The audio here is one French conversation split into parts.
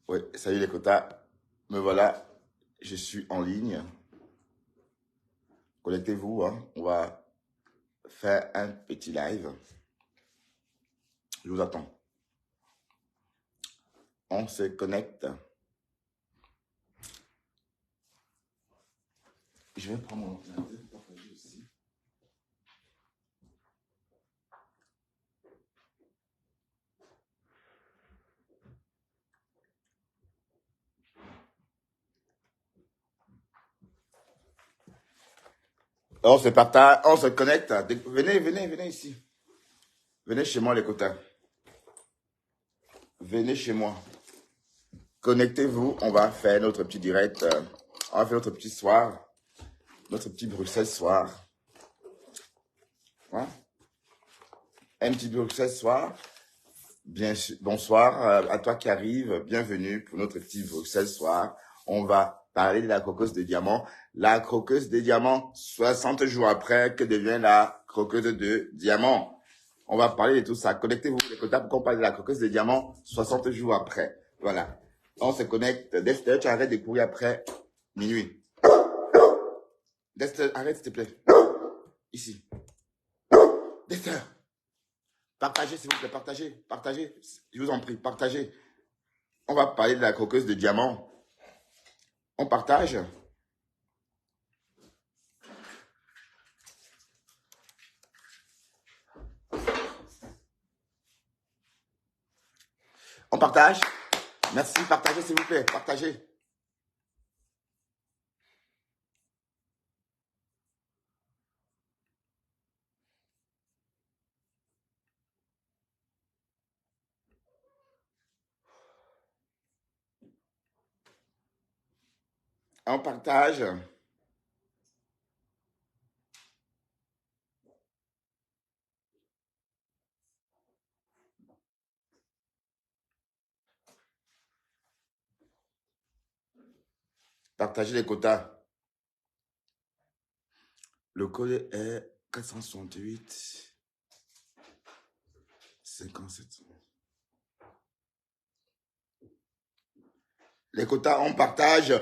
Oui, salut les quotas. Me voilà, je suis en ligne. Connectez-vous, hein. On va faire un petit live. Je vous attends. On se connecte. Je vais prendre mon ordinateur pour partager aussi. On se partage, on se connecte. Venez ici. Venez chez moi les quotas. Venez chez moi. Connectez-vous, on va faire notre petit direct. On va faire notre petit soir. Notre petit Bruxelles soir. Hein? Un petit Bruxelles soir. Bonsoir à toi qui arrive. Bienvenue pour notre petit Bruxelles soir. On va parler de la croqueuse de diamants. La croqueuse de diamants, 60 jours après, que devient la croqueuse de diamants? On va parler de tout ça. Connectez-vous les quotas pour qu'on parle de la croqueuse de diamants 60 jours après. Voilà. On se connecte. Dexter, tu arrêtes de courir après minuit. Dexter, arrête s'il te plaît. Ici. Dexter. Partagez s'il vous plaît, partagez. Je vous en prie, partagez. On va parler de la croqueuse de diamants. On partage. On partage. Merci, partagez s'il vous plaît, partagez. On partage. Partagez les quotas. Le code est 468 57. Les quotas, on partage.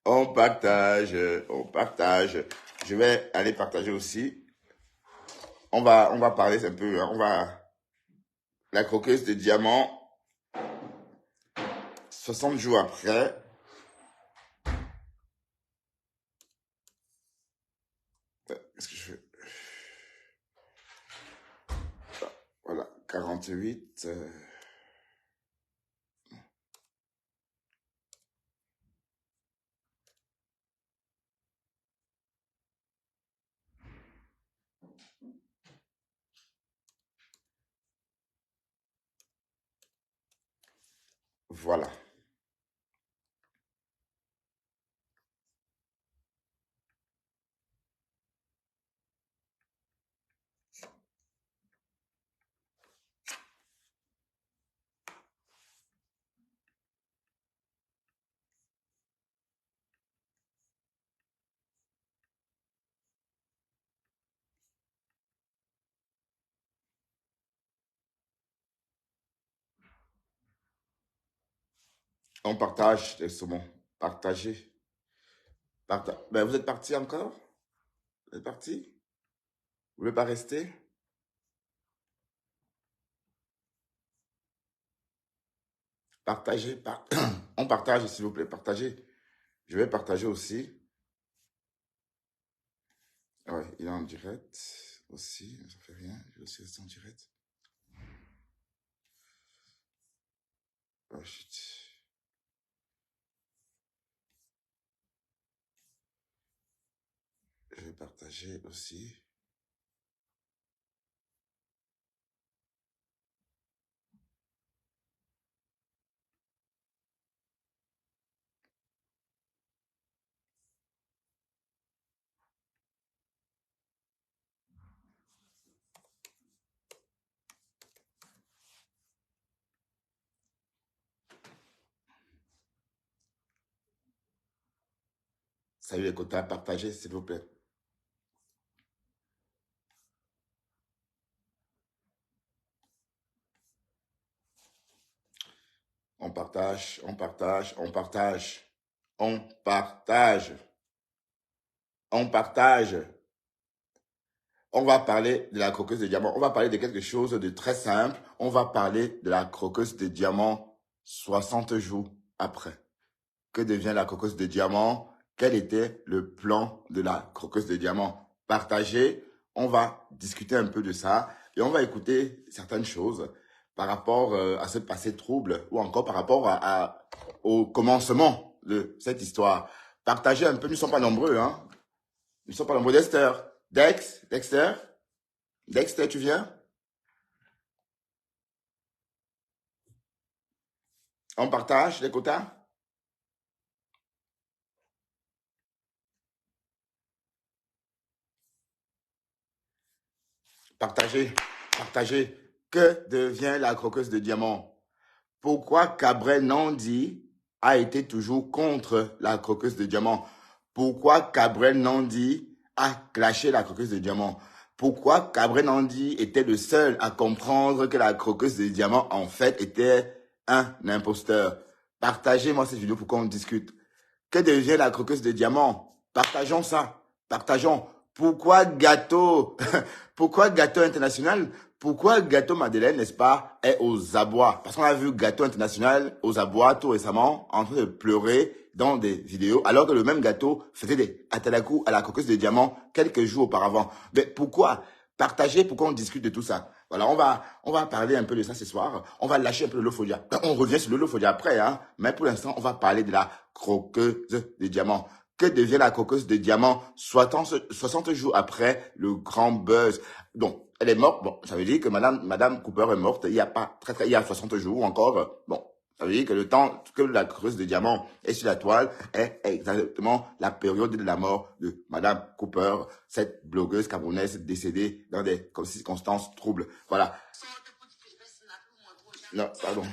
On partage. Je vais aller partager aussi. On va parler un peu. La croqueuse de diamants. 60 jours après. Qu'est-ce que je fais? Voilà, 48. Voilà. On partage les saumons. Partagez. Ben, vous êtes parti encore? Vous êtes parti? Vous voulez pas rester? Partagez. On partage, s'il vous plaît. Partagez. Je vais partager aussi. Ouais, il est en direct aussi. Ça fait rien. Je vais aussi rester en direct. Oh, shit. Je vais partager aussi. Salut les quotas. Partagez, s'il vous plaît. On partage, on partage, on partage. On partage. On partage. On va parler de la croqueuse de diamant. On va parler de quelque chose de très simple. On va parler de la croqueuse de diamant 60 jours après. Que devient la croqueuse de diamant? Quel était le plan de la croqueuse de diamant? Partagez. On va discuter un peu de ça et on va écouter certaines choses par rapport à ce passé trouble ou encore par rapport au commencement de cette histoire. Partagez un peu. Nous ne sommes pas nombreux, hein? Nous ne sommes pas nombreux. Dexter, tu viens? On partage les quotas? Partagez, partagez. Que devient la croqueuse de diamant? Pourquoi Cabrel Nandi a été toujours contre la croqueuse de diamant? Pourquoi Cabrel Nandi a clashé la croqueuse de diamant? Pourquoi Cabrel Nandi était le seul à comprendre que la croqueuse de diamant, en fait, était un imposteur? Partagez-moi cette vidéo pour qu'on discute. Que devient la croqueuse de diamant? Partageons ça. Partageons. Pourquoi Gâteau? Pourquoi Gâteau International? Pourquoi Gâteau Madeleine, n'est-ce pas, est aux abois? Parce qu'on a vu Gâteau International aux abois tout récemment en train de pleurer dans des vidéos, alors que le même Gâteau faisait des atalakou à la croqueuse de diamant quelques jours auparavant. Mais pourquoi? Partagez pour qu'on discute de tout ça. Voilà, on va parler un peu de ça ce soir. On va lâcher un peu le Lolofodia. On revient sur le Lolofodia après, hein. Mais pour l'instant, on va parler de la croqueuse de diamant. Que devient la croqueuse de diamant 60 jours après le grand buzz? Donc, elle est morte. Bon, ça veut dire que Madame Cooper est morte il y a pas il y a 60 jours encore. Bon, ça veut dire que le temps que la croqueuse de diamant est sur la toile est exactement la période de la mort de Madame Cooper, cette blogueuse camerounaise décédée dans des circonstances troubles. Voilà. Non, pardon.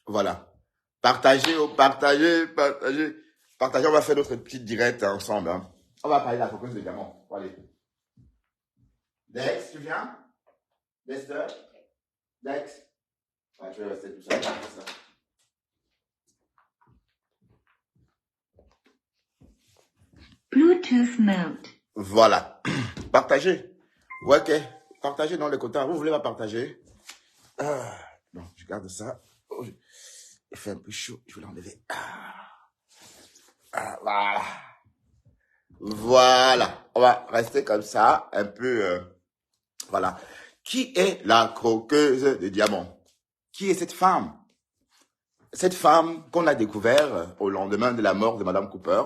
Voilà. Partagez, partagez. Partagez, on va faire notre petite directe ensemble. Hein. On va parler de la croqueuse de diamant. Allez. Dex, tu viens? Dexter? Dex? Ouais, je vais rester tout seul. Bluetooth mode. Voilà. Partagez. Ouais, ok. Partagez dans les quotas. Vous voulez pas partager? Non, je garde ça. Oh, il fait un peu chaud. Je vais l'enlever. Voilà. Voilà. On va rester comme ça. Un peu. Voilà. Qui est la croqueuse de diamants? Qui est cette femme? Cette femme qu'on a découvert au lendemain de la mort de Madame Cooper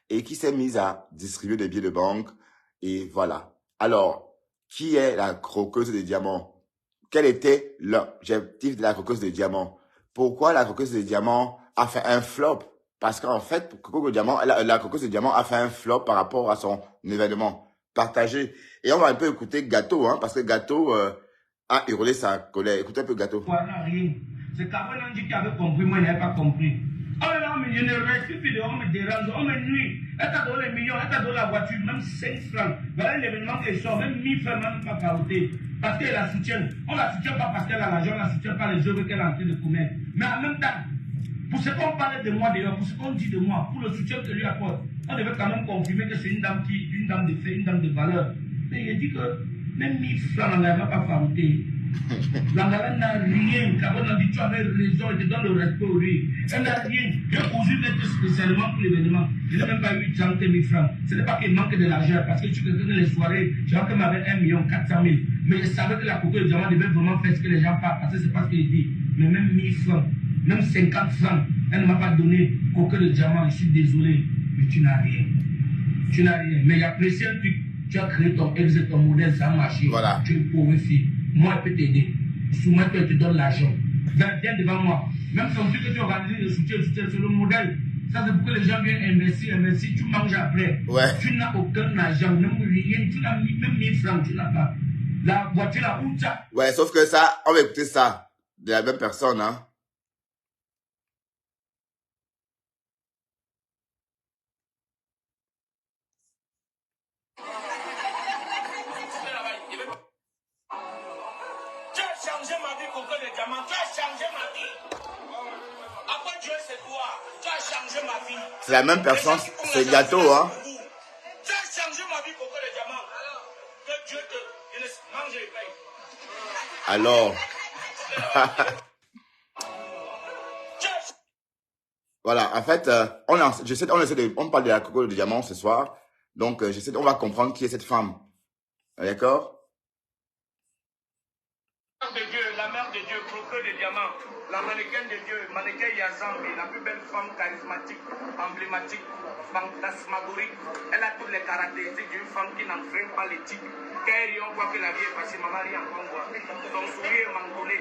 et qui s'est mise à distribuer des billets de banque. Et voilà. Alors, qui est la croqueuse de diamants? Quel était l'objectif de la croqueuse de diamants? Pourquoi la croqueuse de diamants a fait un flop? Parce qu'en fait, la croqueuse de diamants a fait un flop par rapport à son événement. Partagé. Et on va un peu écouter Gâteau, hein, parce que Gâteau a hurlé sa colère. Écoutez un peu Gâteau. Voilà, rien. C'est Cabrel Nandi qui avait compris, moi je n'avais pas compris. Oh là, mais je ne respecte plus, on me dérange, on me nuit. Elle t'a donné les millions, elle t'a donné la voiture, même 5 francs. Voilà l'événement qu'elle sort, même 1000 francs, même pas caroté. Parce qu'elle la soutient. On la soutient pas parce qu'elle a l'argent, on la soutient pas les œuvres qu'elle est en train de commettre. Mais en même temps, pour ce qu'on parlait de moi d'ailleurs, pour ce qu'on dit de moi, pour le soutien que lui apporte, on devait quand même confirmer que c'est une dame de fait, une dame de valeur. Mais il dit que même 1000 francs, on n'avait pas farouté. L'Angala n'a rien. Cabrel Nandi, tu avais raison, il te donne le respect au lui. Elle n'a rien. J'ai posé d'être spécialement pour l'événement. Je n'ai même pas eu 30 000 francs. Ce n'est pas qu'il manque de l'argent, parce que tu connais les soirées, j'ai quand même avec 1 400 000. Mais je savais que la coco de diamant devait vraiment faire ce que les gens parlent, parce que c'est pas ce qu'il dit. Mais même 1000 francs, même 50 francs, elle ne m'a pas donné coco de diamant. Je suis désolé, mais tu n'as rien. Tu n'as rien. Mais j'apprécie un truc. Tu as créé ton ex, ton modèle, ça a marché. Voilà. Tu es une pauvre fille. Moi, je peux t'aider. Soumets-toi, je te donne l'argent. Viens devant moi. Même si on dit que tu organises le soutien sur le modèle, ça c'est pour que les gens viennent investir. Tu manges après. Ouais. Tu n'as aucun argent, même rien. Tu n'as même 1000 francs, tu n'as pas. La voiture, la route, ça. Ouais, sauf que ça, on va écouter ça de la même personne, hein. vie, Coco de Diamant. Tu as changé ma vie. Après Dieu, c'est toi. Tu as changé ma vie. C'est la même personne, c'est Gâteau, hein. Tu as changé ma vie, Coco de Diamant. Que Dieu te mange et paye. Alors. Voilà, en fait, on parle de la Coco de Diamant ce soir. Donc, on va comprendre qui est cette femme. D'accord? La mère de Dieu, Coco de Diamant, la mannequin de Dieu, mannequin Yazambi, la plus belle femme charismatique, emblématique, fantasmagorique. Elle a toutes les caractéristiques d'une femme qui n'enfreint pas l'éthique. Quand on voit que la vie est facile, maman rien en voit. Son sourire est mandolé.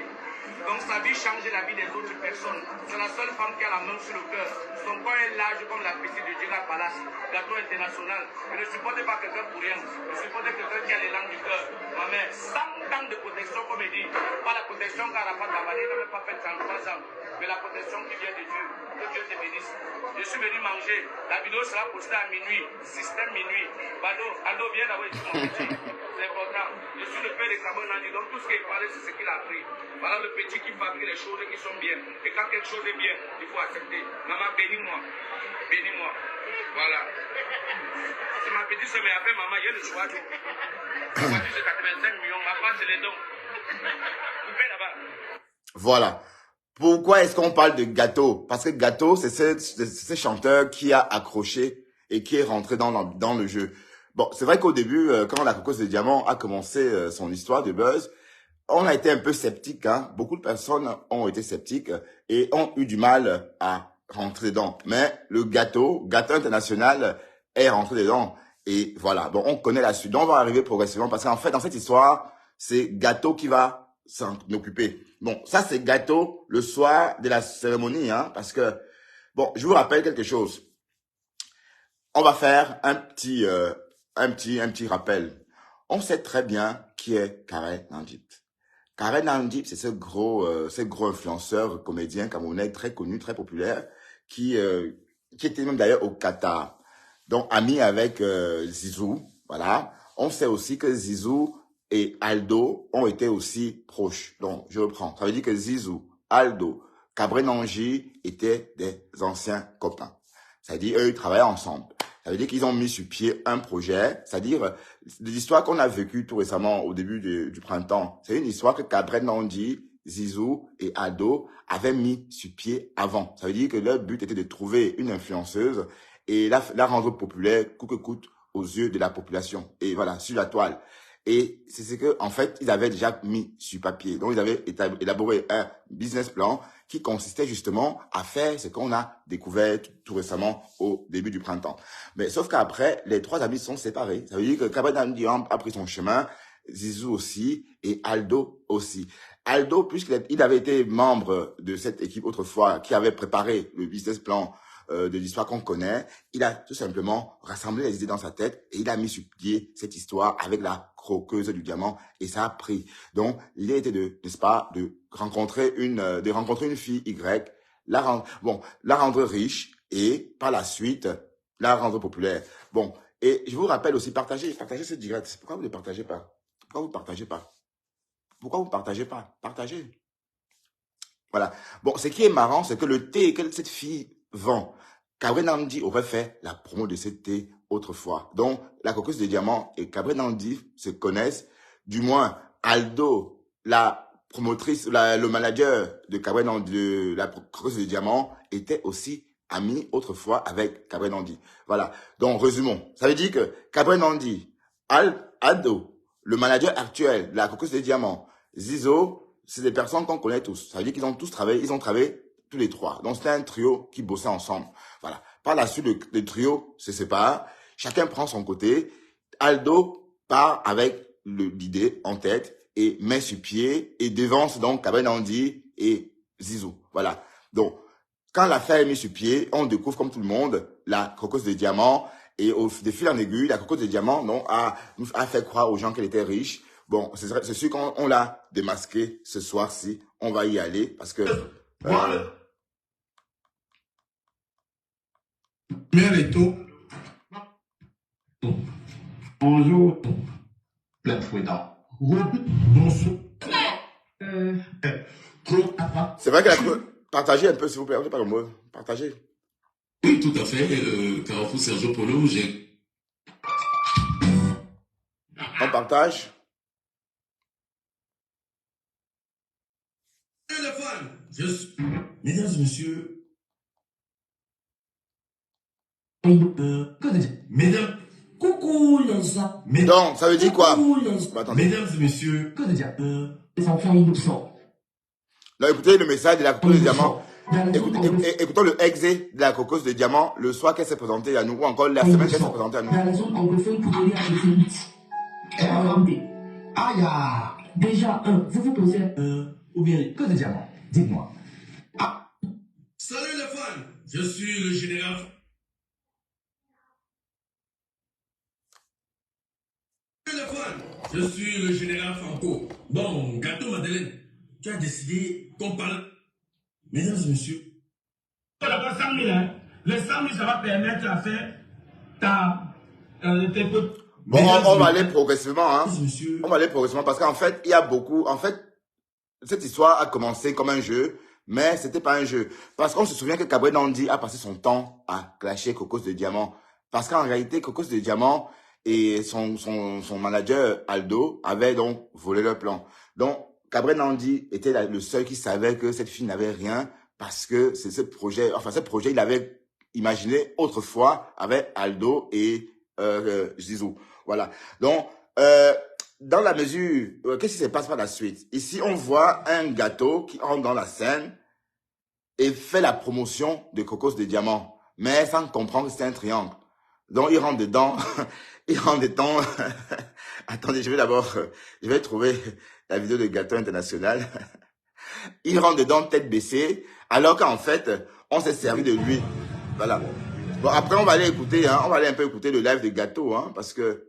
Donc sa vie change la vie des autres personnes. C'est la seule femme qui a la main sur le cœur. Son corps est large comme la piscine de Dieu Palace, Gâteau international. Je ne supporte pas quelqu'un pour rien. Je supporte quelqu'un qui a les langues du cœur. Ma mère, 100 ans de protection, comme elle dit. Pas la protection car elle n'a pas d'avaler, elle n'a même pas fait 33 ans. Mais la protection qui vient de Dieu. Que Dieu te bénisse. Je suis venu manger. La vidéo sera postée à minuit. Système minuit. Bado, Aldo, viens d'avoir été mon petit. C'est important. Je suis le père de Kabonani. Donc tout ce qu'il parlait, c'est ce qu'il a appris. Voilà le petit qui fabrique les choses qui sont bien. Et quand quelque chose est bien, il faut accepter. Maman, bénis-moi. Bénis-moi. Voilà. Si ma petite soeur m'a fait maman, il y a le choix. La voiture, c'est 85 millions. Ma femme, c'est les dons. Coupez là-bas. Voilà. Pourquoi est-ce qu'on parle de Gâteau? Parce que Gâteau, c'est ce chanteur qui a accroché et qui est rentré dans le jeu. Bon, c'est vrai qu'au début, quand la Cocos de Diamant a commencé son histoire de buzz, on a été un peu sceptique, hein. Beaucoup de personnes ont été sceptiques et ont eu du mal à rentrer dedans. Mais le Gâteau international est rentré dedans. Et voilà. Bon, on connaît la suite. Donc, on va arriver progressivement parce qu'en fait, dans cette histoire, c'est Gâteau qui va s'en occuper. Bon, ça, c'est Gâteau le soir de la cérémonie, hein, parce que, bon, je vous rappelle quelque chose. On va faire un petit rappel. On sait très bien qui est Karen Nandip. Karen Nandip, c'est ce gros influenceur, comédien camerounais très connu, très populaire, qui était même d'ailleurs au Qatar. Donc, ami avec Zizou, voilà. On sait aussi que Zizou et Aldo ont été aussi proches. Donc, je reprends. Ça veut dire que Zizou, Aldo, Cabré Nangy étaient des anciens copains. C'est-à-dire, eux, ils travaillaient ensemble. Ça veut dire qu'ils ont mis sur pied un projet. C'est-à-dire, l'histoire qu'on a vécue tout récemment au début du printemps, c'est une histoire que Cabré Nangy, Zizou et Aldo avaient mis sur pied avant. Ça veut dire que leur but était de trouver une influenceuse et la rendre populaire, coûte que coûte, aux yeux de la population. Et voilà, sur la toile. Et c'est ce que, en fait, ils avaient déjà mis sur papier. Donc, ils avaient élaboré un business plan qui consistait justement à faire ce qu'on a découvert tout récemment au début du printemps. Mais sauf qu'après, les trois amis sont séparés. Ça veut dire que Kabadam Diam a pris son chemin, Zizou aussi et Aldo aussi. Aldo, puisqu'il avait été membre de cette équipe autrefois qui avait préparé le business plan de l'histoire qu'on connaît, il a tout simplement rassemblé les idées dans sa tête et il a mis sur pied cette histoire avec la croqueuse du diamant et ça a pris. Donc, l'idée était n'est-ce pas, de rencontrer une fille Y, la rendre riche et par la suite, la rendre populaire. Bon, et je vous rappelle aussi, partagez ce direct. Pourquoi vous ne le partagez pas? Pourquoi vous ne partagez pas? Pourquoi vous ne partagez pas? Partagez. Voilà. Bon, ce qui est marrant, c'est que le thé que cette fille vend, Cabré Nandi aurait fait la promo de cette thé autrefois. Donc, la coqueuse de diamant et Cabré Nandi se connaissent. Du moins, Aldo, la promotrice, le manager de Cabré Nandi, de la coqueuse de diamant, était aussi ami autrefois avec Cabré Nandi. Voilà. Donc, résumons. Ça veut dire que Cabré Nandi, Aldo, le manager actuel de la coqueuse de diamant, Zizo, c'est des personnes qu'on connaît tous. Ça veut dire qu'ils ont tous travaillé, tous les trois. Donc, c'était un trio qui bossait ensemble. Voilà. Par la suite, le trio se sépare. Chacun prend son côté. Aldo part avec l'idée en tête et met sur pied et devance donc Cabré Nandi et Zizou. Voilà. Donc, quand l'affaire est mise sur pied, on découvre comme tout le monde la coqueuse de diamant et de fil en aiguille, la coqueuse de diamant a fait croire aux gens qu'elle était riche. Bon, c'est sûr qu'on l'a démasqué ce soir-ci. On va y aller parce que... Bonjour. Plein de fouettant. Bonjour. C'est vrai que partagez un peu, s'il vous plaît. On n'est pas le mot. Partagez. Oui, tout à fait. Carrefour Sergio Polo, j'ai... On partage. Mesdames et messieurs, mesdames, Coucou les gens. Donc, ça veut dire quoi? Coucou les gens. Bah, attendez. mesdames et messieurs, Les enfants innocents. Là, écoutez le message de la cocos de diamant. Dans la zone anglophone. Écoutons le exé de la cocos de diamant le soir qu'elle s'est présentée à nous, ou encore la semaine qu'elle s'est présentée à nous. Dans la zone anglophone pour donner à des élites. RMD. aïe, Déjà, vous vous posez. ou bien que de diamants. Dites-moi. Ah, salut les fans, je suis le général. Salut les fans, je suis le général Franco. Bon, gâteau Madeleine, tu as décidé qu'on parle. Mesdames et messieurs. D'abord 100 000, hein. Les 100 000, ça va permettre à faire tes potes. Bon, on va aller progressivement, hein. Mesdames et messieurs. On va aller progressivement parce qu'en fait, il y a beaucoup. En fait, cette histoire a commencé comme un jeu, mais c'était pas un jeu. Parce qu'on se souvient que Cabré Nandi a passé son temps à clasher Cocos de Diamant. Parce qu'en réalité, Cocos de Diamant et son manager Aldo avaient donc volé leur plan. Donc, Cabré Nandi était le seul qui savait que cette fille n'avait rien parce que c'est ce projet, il avait imaginé autrefois avec Aldo et Zizou. Voilà. Donc, dans la mesure, qu'est-ce qui se passe par la suite? Ici, on voit un gâteau qui entre dans la scène et fait la promotion de Cocos de Diamant, mais sans comprendre que c'est un triangle. Donc, il rentre dedans, il rentre dedans. Attendez, je vais trouver la vidéo de Gâteau International. Il rentre dedans tête baissée, alors qu'en fait, on s'est servi de lui. Voilà. Bon, après, on va aller écouter, hein, on va aller un peu écouter le live de Gâteau, hein, parce que,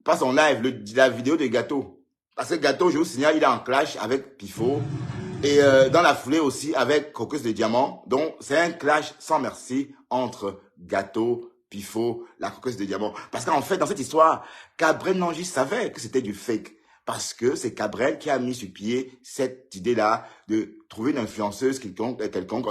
pas son live, la vidéo de Gâteau. Parce que Gâteau, je vous signale, il est en clash avec Pifo. Et dans la foulée aussi avec Cocos de Diamant. Donc, c'est un clash sans merci entre Gâteau, Pifo, la Cocos de Diamant. Parce qu'en fait, dans cette histoire, Cabrel Nandi savait que c'était du fake. Parce que c'est Cabrel qui a mis sur pied cette idée-là de trouver une influenceuse quelconque,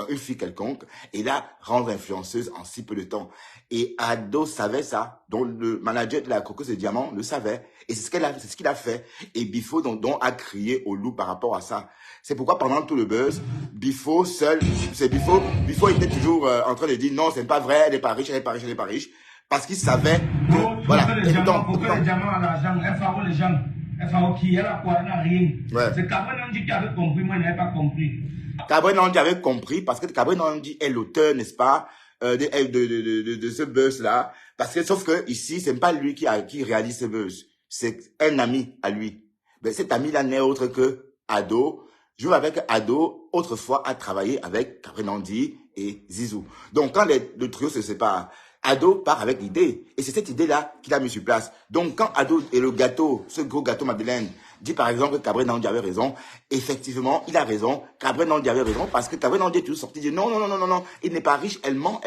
une fille quelconque, et la rendre influenceuse en si peu de temps. Et Ado savait ça, donc le manager de la Cocos de Diamant le savait. Et c'est ce qu'il a fait. Et Bifo donc a crié au loup par rapport à ça. C'est pourquoi pendant tout le buzz, Bifo était toujours en train de dire non, c'est pas vrai, elle est pas riche, elle est pas riche. Parce qu'il savait que, voilà. Les diamants à l'argent, FAO les gens. FAO qui est là, quoi, elle n'a rien. Ouais. C'est Cabré Nandi qui avait compris, moi, je n'avais pas compris. Cabré Nandi avait compris parce que Cabré Nandi est l'auteur, n'est-ce pas, de ce buzz-là. Parce que, sauf que ici, c'est pas lui qui réalise ce buzz. C'est un ami à lui. Ben, cet ami-là n'est autre que Ado. Joue avec Ado, autrefois, a travaillé avec Cabré Nandi et Zizou. Donc, quand le trio se sépare, Ado part avec l'idée. Et c'est cette idée-là qu'il a mis sur place. Donc, quand Ado et le gâteau, ce gros gâteau Madeleine, dit par exemple que Cabré Nandi avait raison, effectivement, il a raison. Cabré Nandi avait raison parce que Cabré Nandi est toujours sorti. Il dit non, il n'est pas riche, elle ment,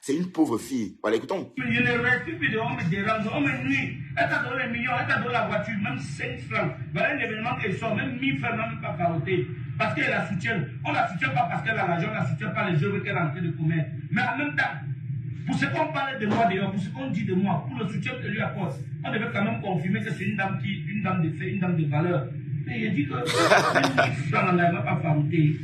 c'est une pauvre fille. Voilà, écoutons. Je ne respecte plus, on me dérange, on me nuit. Elle t'a donné les millions, elle t'a donné la voiture, même 5 francs. Voilà un événement qu'elle sort, même 1000 francs, même pas caroté. Parce qu'elle la soutient. On la soutient pas parce qu'elle a l'argent, on la soutient pas les œuvres qu'elle est en train de commettre. Mais en même temps, pour ce qu'on parle de moi d'ailleurs, pour ce qu'on dit de moi, pour le soutien que lui apporte, on devait quand même confirmer que c'est une dame de fait, une dame de valeur. Mais il dit que ça n'en a pas fabriqué.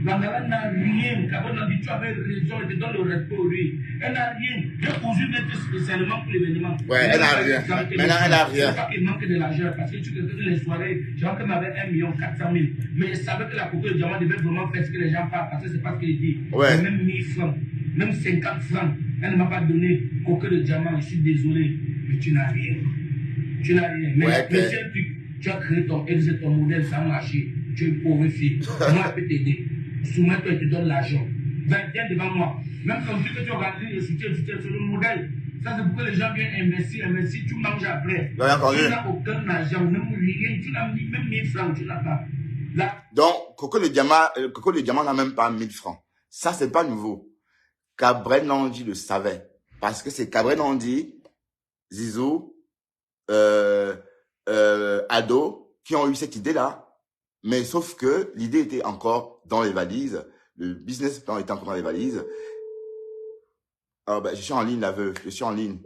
L'Angala n'a rien. Cabrel Nandi, tu avais raison, elle te donne le respect au lui. Elle n'a rien. J'ai cousu d'être spécialement pour l'événement. Ouais, elle n'a rien. Maintenant, elle n'a rien. C'est pas qu'il manque de l'argent, parce que tu faisais les soirées, genre qu'elle m'avait 1 400 000. Mais je savais que la Coco de Diamant devait vraiment faire ce que les gens parlent, parce que c'est pas ce qu'il dit. Ouais. Même 1000 francs, même 50 francs, elle ne m'a pas donné Coco de Diamant. Je suis désolé, mais tu n'as rien. Tu n'as rien. Mais Ouais, le seul truc, tu as créé ton ex, ton modèle, ça a marché. Tu es une pauvre fille. Moi, je peux t'aider. Soumets-toi et te donne l'argent. Viens devant moi. Même comme tu que tu organises le soutien sur le modèle. Ça, c'est pour que les gens viennent investir, tu manges après. Tu n'as aucun argent, même rien. Tu n'as même 1000 francs, tu n'as pas. Là. Donc, Coco le Diamant n'a même pas 1000 francs. Ça, c'est pas nouveau. Cabrel Nandi le savait. Parce que c'est Cabrel Nandi, Zizou, Ado, qui ont eu cette idée-là. Mais sauf que l'idée était encore dans les valises. Le business plan était encore dans les valises. Je suis en ligne, la veuve. Je suis en ligne.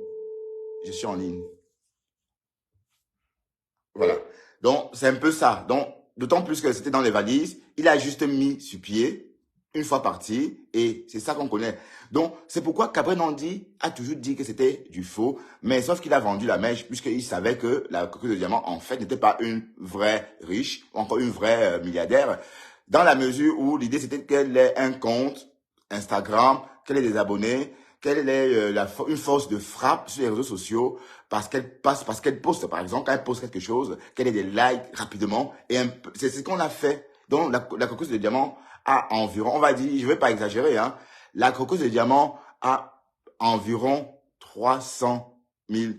Voilà. Donc, c'est un peu ça. Donc, d'autant plus que c'était dans les valises. Il a juste mis sur pied, une fois parti, et c'est ça qu'on connaît. Donc, c'est pourquoi Cabré Nandi a toujours dit que c'était du faux, mais sauf qu'il a vendu la mèche, puisqu'il savait que la coqueuse de diamant, en fait, n'était pas une vraie riche, ou encore une vraie milliardaire, dans la mesure où l'idée, c'était qu'elle ait un compte Instagram, qu'elle ait des abonnés, qu'elle ait une force de frappe sur les réseaux sociaux, parce qu'elle poste, par exemple, quand elle poste quelque chose, qu'elle ait des likes rapidement, et c'est ce qu'on a fait. Donc, la coqueuse de diamant a environ, on va dire, je vais pas exagérer, hein, la coqueuse de diamant a environ 300 000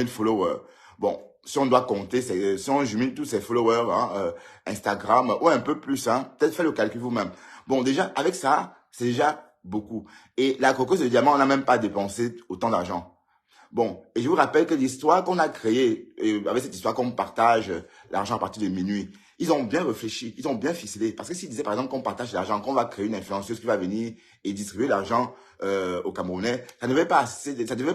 followers. Bon, si on doit compter, si on jumelle tous ces followers, hein, Instagram, ou un peu plus, hein, peut-être faites le calcul vous-même. Bon, déjà, avec ça, c'est déjà beaucoup. Et la coqueuse de diamant, on n'a même pas dépensé autant d'argent. Bon, et je vous rappelle que l'histoire qu'on a créée, avec cette histoire qu'on partage l'argent à partir de minuit, ils ont bien réfléchi, ils ont bien ficelé. Parce que s'ils disaient par exemple qu'on partage l'argent, qu'on va créer une influenceuse qui va venir et distribuer l'argent aux Camerounais, ça ne devait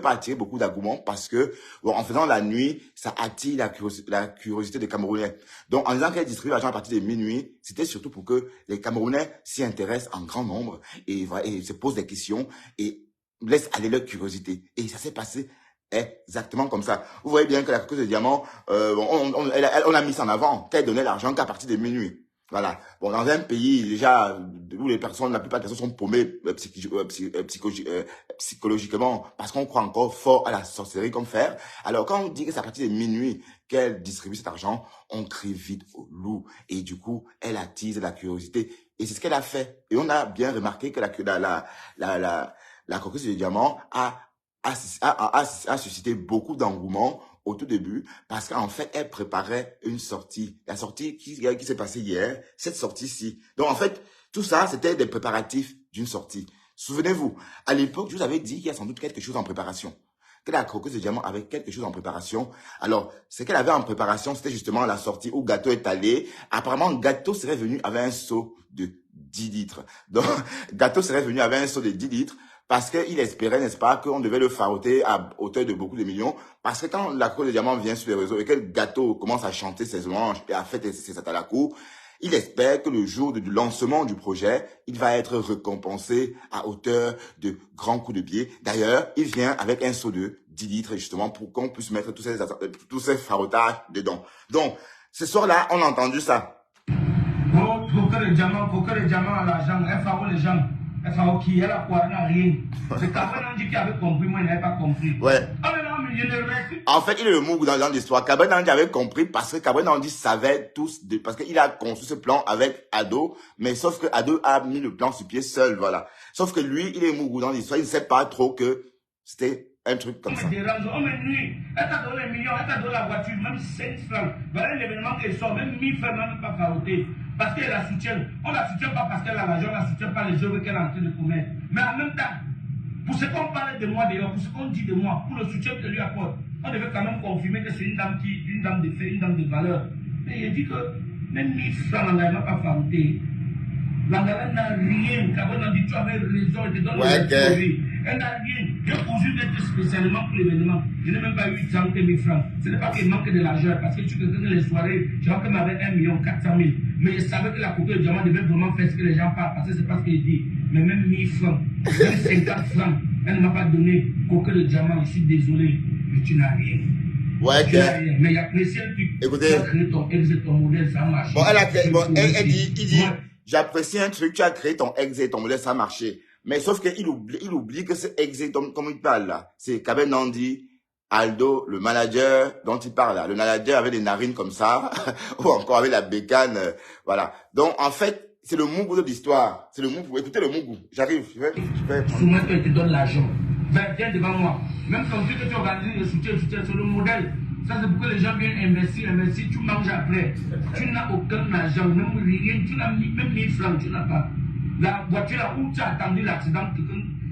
pas attirer beaucoup d'arguments parce que bon, en faisant la nuit, ça attire la curiosité des Camerounais. Donc en disant qu'elle distribue l'argent à partir de minuit, c'était surtout pour que les Camerounais s'y intéressent en grand nombre et se posent des questions et laissent aller leur curiosité. Et ça s'est passé exactement comme ça. Vous voyez bien que la coqueuse de diamant, on a mis ça en avant, qu'elle donnait l'argent qu'à partir de minuit. Voilà. Bon, dans un pays déjà où la plupart des personnes sont paumées psychologiquement parce qu'on croit encore fort à la sorcellerie comme fer. Alors quand on dit que c'est à partir de minuit qu'elle distribue cet argent, on crie vite au loup et du coup elle attise la curiosité et c'est ce qu'elle a fait. Et on a bien remarqué que la coqueuse de diamant a suscité beaucoup d'engouement au tout début parce qu'en fait, elle préparait une sortie. La sortie qui s'est passée hier, cette sortie-ci. Donc en fait, tout ça, c'était des préparatifs d'une sortie. Souvenez-vous, à l'époque, je vous avais dit qu'il y a sans doute quelque chose en préparation. Que la coqueuse de diamant avait quelque chose en préparation. Alors, ce qu'elle avait en préparation, c'était justement la sortie où Gâteau est allé. Apparemment, Gâteau serait venu avec un seau de 10 litres. Donc, Gâteau serait venu avec un seau de 10 litres. Parce qu'il espérait, n'est-ce pas, qu'on devait le faroter à hauteur de beaucoup de millions. Parce que quand la coqueuse de diamant vient sur les réseaux et que Gâteau commence à chanter ses louanges et à faire ses atalakou, il espère que le jour du lancement du projet, il va être récompensé à hauteur de grands coups de pied. D'ailleurs, il vient avec un seau de 10 litres, justement, pour qu'on puisse mettre tous ces farotages dedans. Donc, ce soir-là, on a entendu ça. Coqueur de diamant à l'argent, un pharo les gens. Qui elle a quoi, elle n'a rien. C'est Cabré Nandi qui avait compris, moi, il n'avait pas compris. Ouais. En fait, il est le mou dans l'histoire. Cabré Nandi avait compris parce que Cabré Nandi savait parce qu'il a conçu ce plan avec Ado, mais sauf que Ado a mis le plan sur pied seul, voilà. Sauf que lui, il est mou dans l'histoire, il ne sait pas trop que c'était un truc comme ça. On me nuit, elle t'a donné les millions, elle t'a donné la voiture, même 5 francs. Voilà l'événement qui sort, même 1000 francs, même pas farouté. Parce qu'elle la soutient. On la soutient pas parce qu'elle a l'argent, on la soutient pas les œuvres qu'elle est en train de commettre. Mais en même temps, pour ce qu'on parlait de moi d'ailleurs, pour ce qu'on dit de moi, pour le soutien qu'elle lui apporte, on devait quand même confirmer que c'est une dame de fait, une dame de valeur. Mais il dit que même 1000 francs, elle n'a pas farouté. L'Angala n'a rien. Cabré Nandi, tu avais raison, elle te donne le story. Elle n'a rien. J'ai posé d'être spécialement pour l'événement. Je n'ai même pas eu 30 000 francs. Ce n'est pas qu'il manque de l'argent, parce que tu connais les soirées, j'ai quand même avec 1 400 000. Mais je savais que la coqueuse de diamant devait vraiment faire ce que les gens parlent, parce que c'est pas ce qu'il dit. Mais même 1000 francs, même 50 francs, elle ne m'a pas donné coqueuse de diamant. Je suis désolé, mais tu n'as rien. Ouais, mais il y a apprécié un truc. Écoutez. Tu as créé ton ex, ton modèle, ça marche. Bon, elle dit, j'apprécie un truc, tu as créé ton ex et ton modèle, ça a marché. Mais sauf qu'il oublie que ce ex, comme il parle là, c'est Cabré Nandi, Aldo, le manager dont il parle là. Le manager avait des narines comme ça, ou encore avec la bécane, voilà. Donc, en fait, c'est le mougou de l'histoire. C'est le mougou. Écoutez le mougou. J'arrive, je vais souvent, elle te donne l'argent. Viens devant moi. Même ton truc que tu organises, le soutien, c'est le modèle. Ça, c'est pour que les gens viennent investir, tu manges après. Tu n'as aucun argent, même rien, tu n'as même 1000 francs, tu n'as pas. La voiture là où tu as attendu l'accident,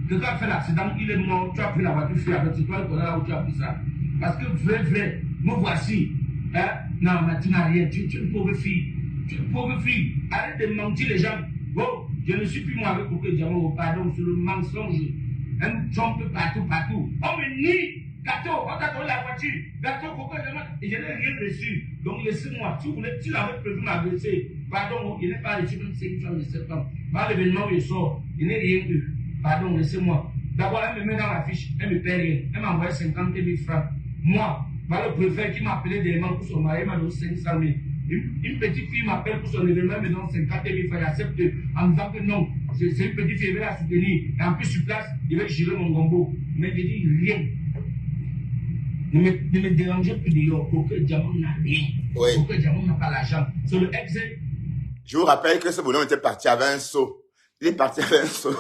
quelqu'un a fait l'accident, il est mort, tu as pris la voiture, tu avec toi, là où tu as pris ça. Parce que vrai, me voici. Hein? Non, mais tu n'as rien, tu es une pauvre fille. Pauvre fille, arrête de mentir les gens. Bon, je ne suis plus moi avec Coco Diamant, pardon, sur le mensonge. Un trompe partout, partout. On me nie. Gâteau, on t'a donné la voiture. Gâteau, Coco Diamant, et je n'ai rien reçu. Donc laissez-moi. Si vous voulez, si vous avez prévu m'agresser, pardon, il n'est pas reçu même 5 francs de septembre. Par l'événement où je sors, il n'est rien eu. Pardon, laissez-moi. D'abord, elle me met dans la fiche, elle me paie rien. Elle m'a envoyé 50 000 francs. Moi, le préfet qui m'a appelé d'élément pour son mari, il m'a donné 500 000. Une petite fille m'appelle pour son événement, elle me donne 50 000 francs. J'accepte en me disant que non, c'est une petite fille, elle va la soutenir. Et en plus, sur place, il va gérer mon gombo. Mais je dis rien. Ne me dérangez plus de Coco Diamant n'a rien. Oui. Coco Diamant n'a pas l'argent. Sur le ex. Je vous rappelle que ce bonhomme était parti avec un seau. Il est parti avec un seau.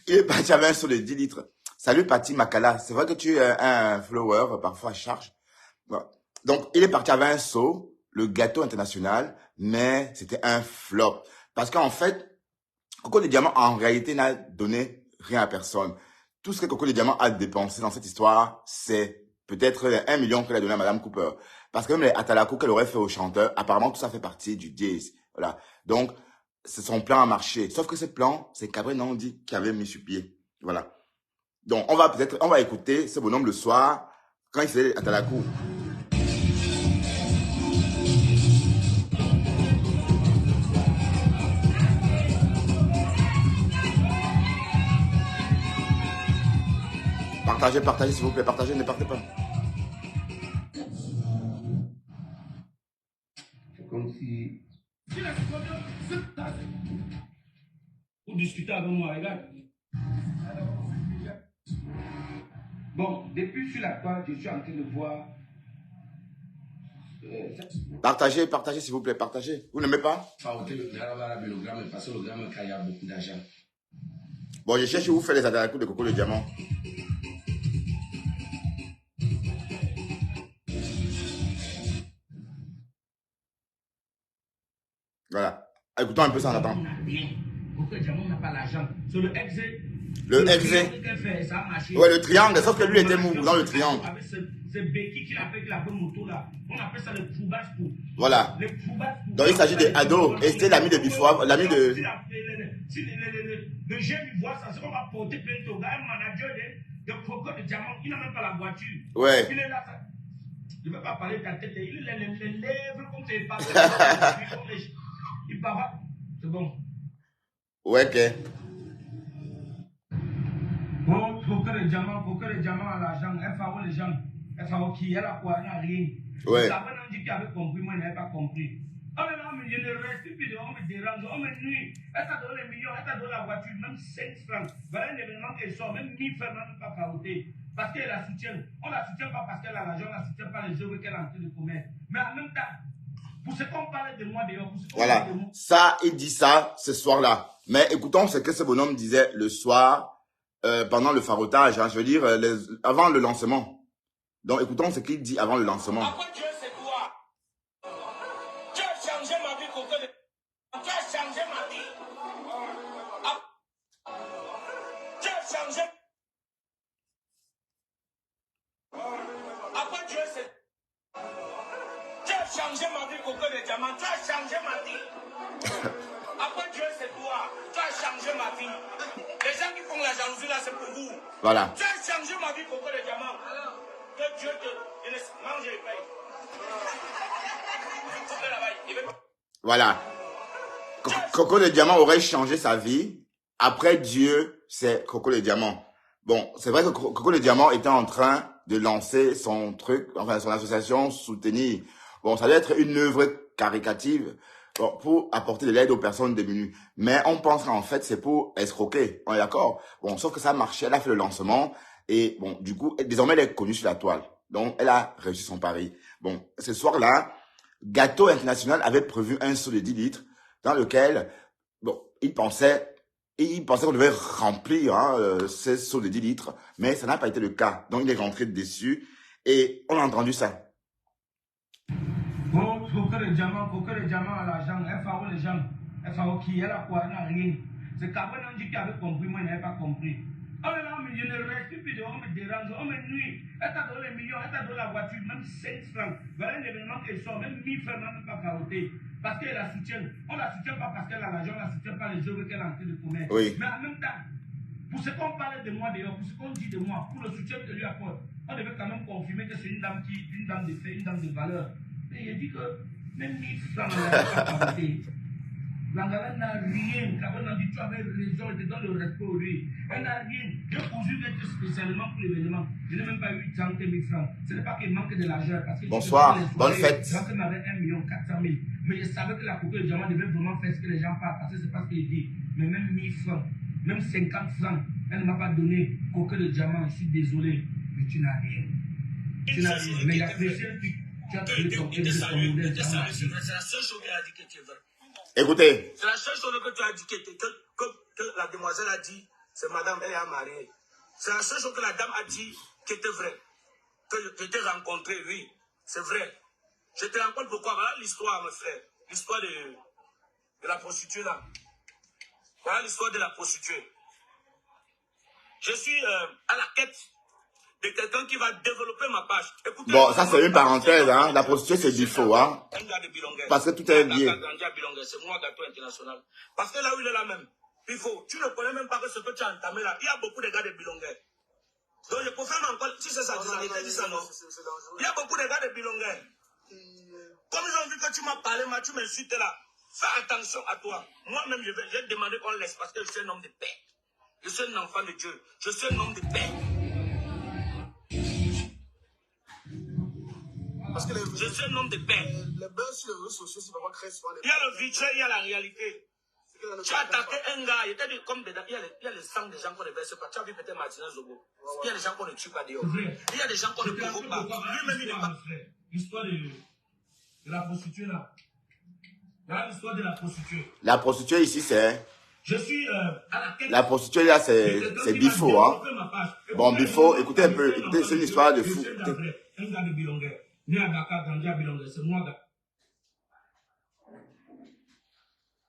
Il est parti avec un seau de 10 litres. Salut Patty Makala. C'est vrai que tu es un follower, parfois à charge. Donc, il est parti avec un seau, le gâteau international, mais c'était un flop. Parce qu'en fait, Coco de Diamant, en réalité, n'a donné rien à personne. Tout ce que Coco de Diamant a dépensé dans cette histoire, c'est peut-être 1 million qu'elle a donné à Madame Cooper. Parce que même les Atalakou qu'elle aurait fait au chanteur, apparemment, tout ça fait partie du dièse. Voilà. Donc, son plan a marché. Sauf que ce plan, c'est Cabré Nandi qui avait mis sur pied. Voilà. Donc, on va écouter ce bonhomme le soir, quand il faisait Atalakou. Partagez, s'il vous plaît. Partagez, ne partez pas. C'est comme si... Vous discutez avec moi, regarde. Bon, depuis sur la toile, je suis en train de voir... Partagez, s'il vous plaît. Partagez. Vous n'aimez pas? Parce que le gramme, il y a beaucoup d'argent. Bon, je cherche où vous faites les Atalakou de Coco le Diamant. Voilà. Écoutons un peu ça, on attend. Coco Diamant n'a pas l'argent. Sur le ex. Le ex. Ouais, le triangle, sauf que lui était mou dans le triangle. Avec ce béquille qu'il a fait, qu'il a fait moto là. On appelle ça le Foubasco. Voilà. Le Foubasco. Donc il s'agit de Ado. Et c'était l'ami de Bifoua, l'ami de... Si le jeune lui voit ça, c'est qu'on va porter plainte au gars, un manager de Coco de Diamant. Il n'a même pas la voiture. Ouais. Il est là, ça. Je ne vais pas parler de ta tête. Il a les lèvres comme c'est pas. Il parle. C'est bon. Ouais, ok. Bon, Coco de Diamant à l'argent. FAO les gens. FAO qui est là quoi, il n'a rien. Ouais. Ça va nous dire qu'il avait compris, moi il n'avais pas compris. Oh là là, mais je ne reste plus, on me dérange, on me nuit. Elle t'a donné les millions, elle t'a donné la voiture, même 5 francs. Voilà un événement qu'elle sort, même 1000 francs, même pas caroté. Parce qu'elle la soutient. On la soutient pas parce qu'elle a l'argent, on la soutient pas les œuvres qu'elle est en train de commettre. Mais en même temps, pour ce qu'on parlait de moi dehors, pour ce qu'on Voilà. parlait de moi. Ça, il dit ça ce soir-là. Mais écoutons ce que ce bonhomme disait le soir, pendant le farotage, hein, je veux dire, avant le lancement. Donc écoutons ce qu'il dit avant le lancement. Après Dieu, c'est toi. Tu as changé ma vie, Coco. Tu as changé ma vie. Tu as changé. Après Dieu, c'est... Tu as changé ma vie, Coco de Diamant. Tu as changé ma vie. Après Dieu, c'est toi. Tu as changé ma vie. Les gens qui font la jalousie là, c'est pour vous. Voilà. Tu as changé ma vie, Coco de Diamant. Que Dieu te... Mange et paye. Voilà. Coco le Diamant aurait changé sa vie. Après Dieu, c'est Coco le Diamant. Bon, c'est vrai que Coco le Diamant était en train de lancer son truc, enfin son association Soutenir. Bon, ça doit être une œuvre caricative, bon, pour apporter de l'aide aux personnes démunies. Mais on pense qu'en fait, c'est pour escroquer. On est d'accord? Bon, sauf que ça a marché, elle a fait le lancement. Et bon, du coup, désormais, elle est connue sur la toile. Donc, elle a réussi son pari. Bon, ce soir-là, Gâteau International avait prévu un seau de 10 litres dans lequel, bon, il pensait qu'on devait remplir ces seaux de 10 litres, mais ça n'a pas été le cas. Donc, il est rentré dessus et on a entendu ça. Bon, Coco de Diamant à l'argent. FAO les gens. FAO qui est là quoi, il n'a rien. C'est Cabré Nandi qui avait compris, moi il n'avais pas compris. Oh là là, mais je ne reste plus dehors, on me dérange, on me nuit. Elle t'a donné les millions, elle t'a donné la voiture, même 5 francs. Voilà un événement qu'elle sort, même 1000 francs, même pas caroté. parce qu'elle la soutient. On la soutient pas parce qu'elle a l'argent, on la soutient pas les œuvres qu'elle est en train de commettre. Oui. Mais en même temps, pour ce qu'on parlait de moi d'ailleurs, pour ce qu'on dit de moi, pour le soutien que lui apporte, on devait quand même confirmer que c'est une dame de fait, une dame de valeur. Mais il dit que même 1000 francs, elle n'a pas apporté. Langala n'a rien. Quand on a dit tu avais raison, elle te donne le respect au lui. Elle n'a rien. Je poursuis spécialement pour l'événement. Je n'ai même pas eu 30 000 francs. Ce n'est pas qu'il manque de l'argent. Bonsoir, bonne fête. Donc, il avait 1 400 000. Mais je savais que la Coco de Diamant devait vraiment faire ce que les gens parlent. Parce que c'est pas ce qu'il dit. Mais même 1000 francs, même 50 francs, elle ne m'a pas donné. Coco de Diamant, je suis désolé. Mais tu n'as rien. Tu n'as rien. Mais il y a plusieurs trucs. Tu as trouvé ton modèle. C'est la seule chose qu'elle a dit que tu es vrai. Écoutez. C'est la seule chose que tu as dit que la demoiselle a dit, c'est madame, elle est mariée. C'est la seule chose que la dame a dit qui était vrai. Que je t'ai rencontré, oui, c'est vrai. Je te rencontre pourquoi? Voilà l'histoire, mes frères. L'histoire de la prostituée là. Voilà l'histoire de la prostituée. Je suis à la quête de quelqu'un qui va développer ma page. Écoutez, bon, ça c'est une parenthèse, hein. La prostituée c'est du faux, hein. Parce que tout est lié. C'est moi, Gâteau International. Parce que là où il est là même, il faut, tu ne connais même pas que ce que tu as entamé là. Il y a beaucoup de gars de Bilonguer. Donc je préfère encore, si c'est ça, je dis ça non. Il y a beaucoup de gars de Bilonguer. Comme ils ont vu que tu m'as parlé, tu m'insultes là. Fais attention à toi. Moi-même, je vais demander qu'on laisse parce que je suis un homme de paix. Je suis un enfant de Dieu. Je suis un homme de paix. Parce que je suis un homme de paix. Les buzz sur les réseaux sociaux, c'est vraiment très souvent. Il y a le virtuel, il y a la réalité. Tu as attaqué un gars, il était comme dedans, il y a le sang des gens qu'on ne verse pas. Tu as vu peut-être Martinez Zogo. Il y a des gens qu'on ne tue pas dehors. Il y a des gens qu'on ne provoque pas. Lui-même, il n'est pas. L'histoire de la prostituée là. Voilà l'histoire de la prostituée. La prostituée ici, c'est... Je suis à la quête. La prostituée là, c'est Bifo, hein. Bon, Bifo, écoutez un peu, écoutez, c'est une histoire de fou. Un gars de Bilonguer. Né à Dakar, grandi à Bilonguer. C'est moi,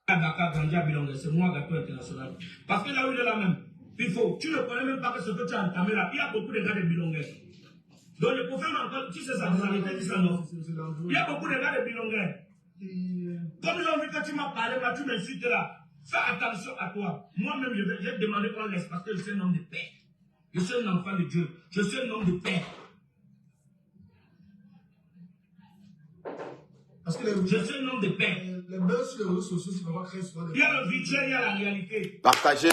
c'est moi, Gâteau International. Parce que là où il est là même, Bifo, tu ne connais même pas que ce que tu as entamé là. Il y a beaucoup de gars de Bilonguer. Donc le prophète encore, tu sais ça, dit ça non. Il y a beaucoup de gars de Bilonguer. Comme ils ont vu que tu m'as parlé, là, tu m'insultes là. Fais attention à toi. Moi-même, je vais demander qu'on laisse parce que je suis un homme de paix. Je suis un enfant de Dieu. Je suis un homme de paix. Parce que je suis un homme de paix. Les buzz sur les réseaux sociaux, c'est vraiment très souvent. Il y a le virtuel, il y a la réalité. Partagez.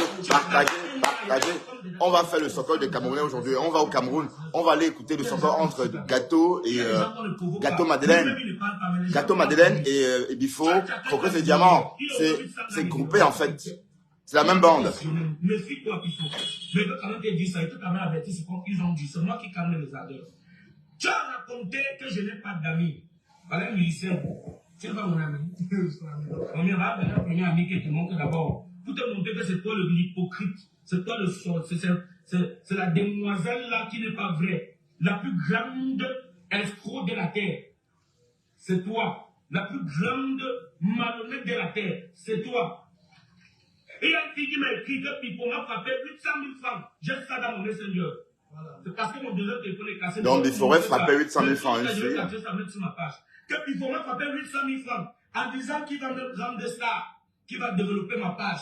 On va faire le soccer des Camerounais aujourd'hui. On va au Cameroun. On va aller écouter le soccer entre Gâteau et Gâteau Madeleine. Gâteau Madeleine et Bifo. Croquet et Diamant. C'est groupé en fait. C'est la même bande. Méfie-toi, Bifo. Mais je peux quand même te dire ça. Je peux quand même avertir ce qu'ils ont dit. C'est moi qui calme les ardeurs. Tu as raconté que je n'ai pas d'amis. Voilà un musicien. C'est pas mon ami. On premier ami qui te montre d'abord. Pour te montrer que c'est toi l'hypocrite. C'est toi le sort. C'est la demoiselle là qui n'est pas vraie. La plus grande escroc de la terre. C'est toi. La plus grande malhonnête de la terre. C'est toi. Et il y a une fille qui m'a écrit que Pipo m'a frappé 800 000 francs. J'ai ça dans mon messenger. Voilà. C'est parce que mon deuxième téléphone est cassé. Donc il faudrait frapper 800 000 francs. Je vais capturer ça, mettre sur ma page. Que Pipo m'a frappé 800 000 francs en disant qu'il va me rendre des stars, qui va développer ma page.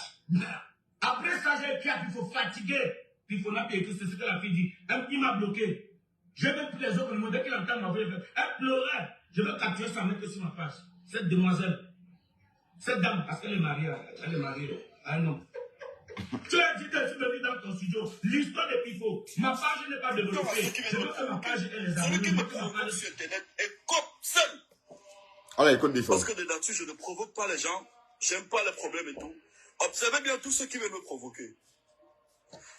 Après ça, j'ai écrit à Pipo fatigué. Pipo n'a pas écrit, c'est ce que la fille dit. Il m'a bloqué. Je vais tous les autres, le modèle qu'il entend ma voix, elle pleurait. Je vais capturer ça, mettre sur ma page. Cette demoiselle, cette dame, parce qu'elle est mariée, à un homme. Tu as dit que tu me vis dans ton studio. L'histoire de Pifo. Ma page n'est pas développée. Je veux que ma page ait les amis. Celui qui me provoque sur Internet est comme seul. On écoute Bifo. Parce que de nature, je ne provoque pas les gens. J'aime pas les problèmes et tout. Observez bien tous ceux qui veulent me provoquer.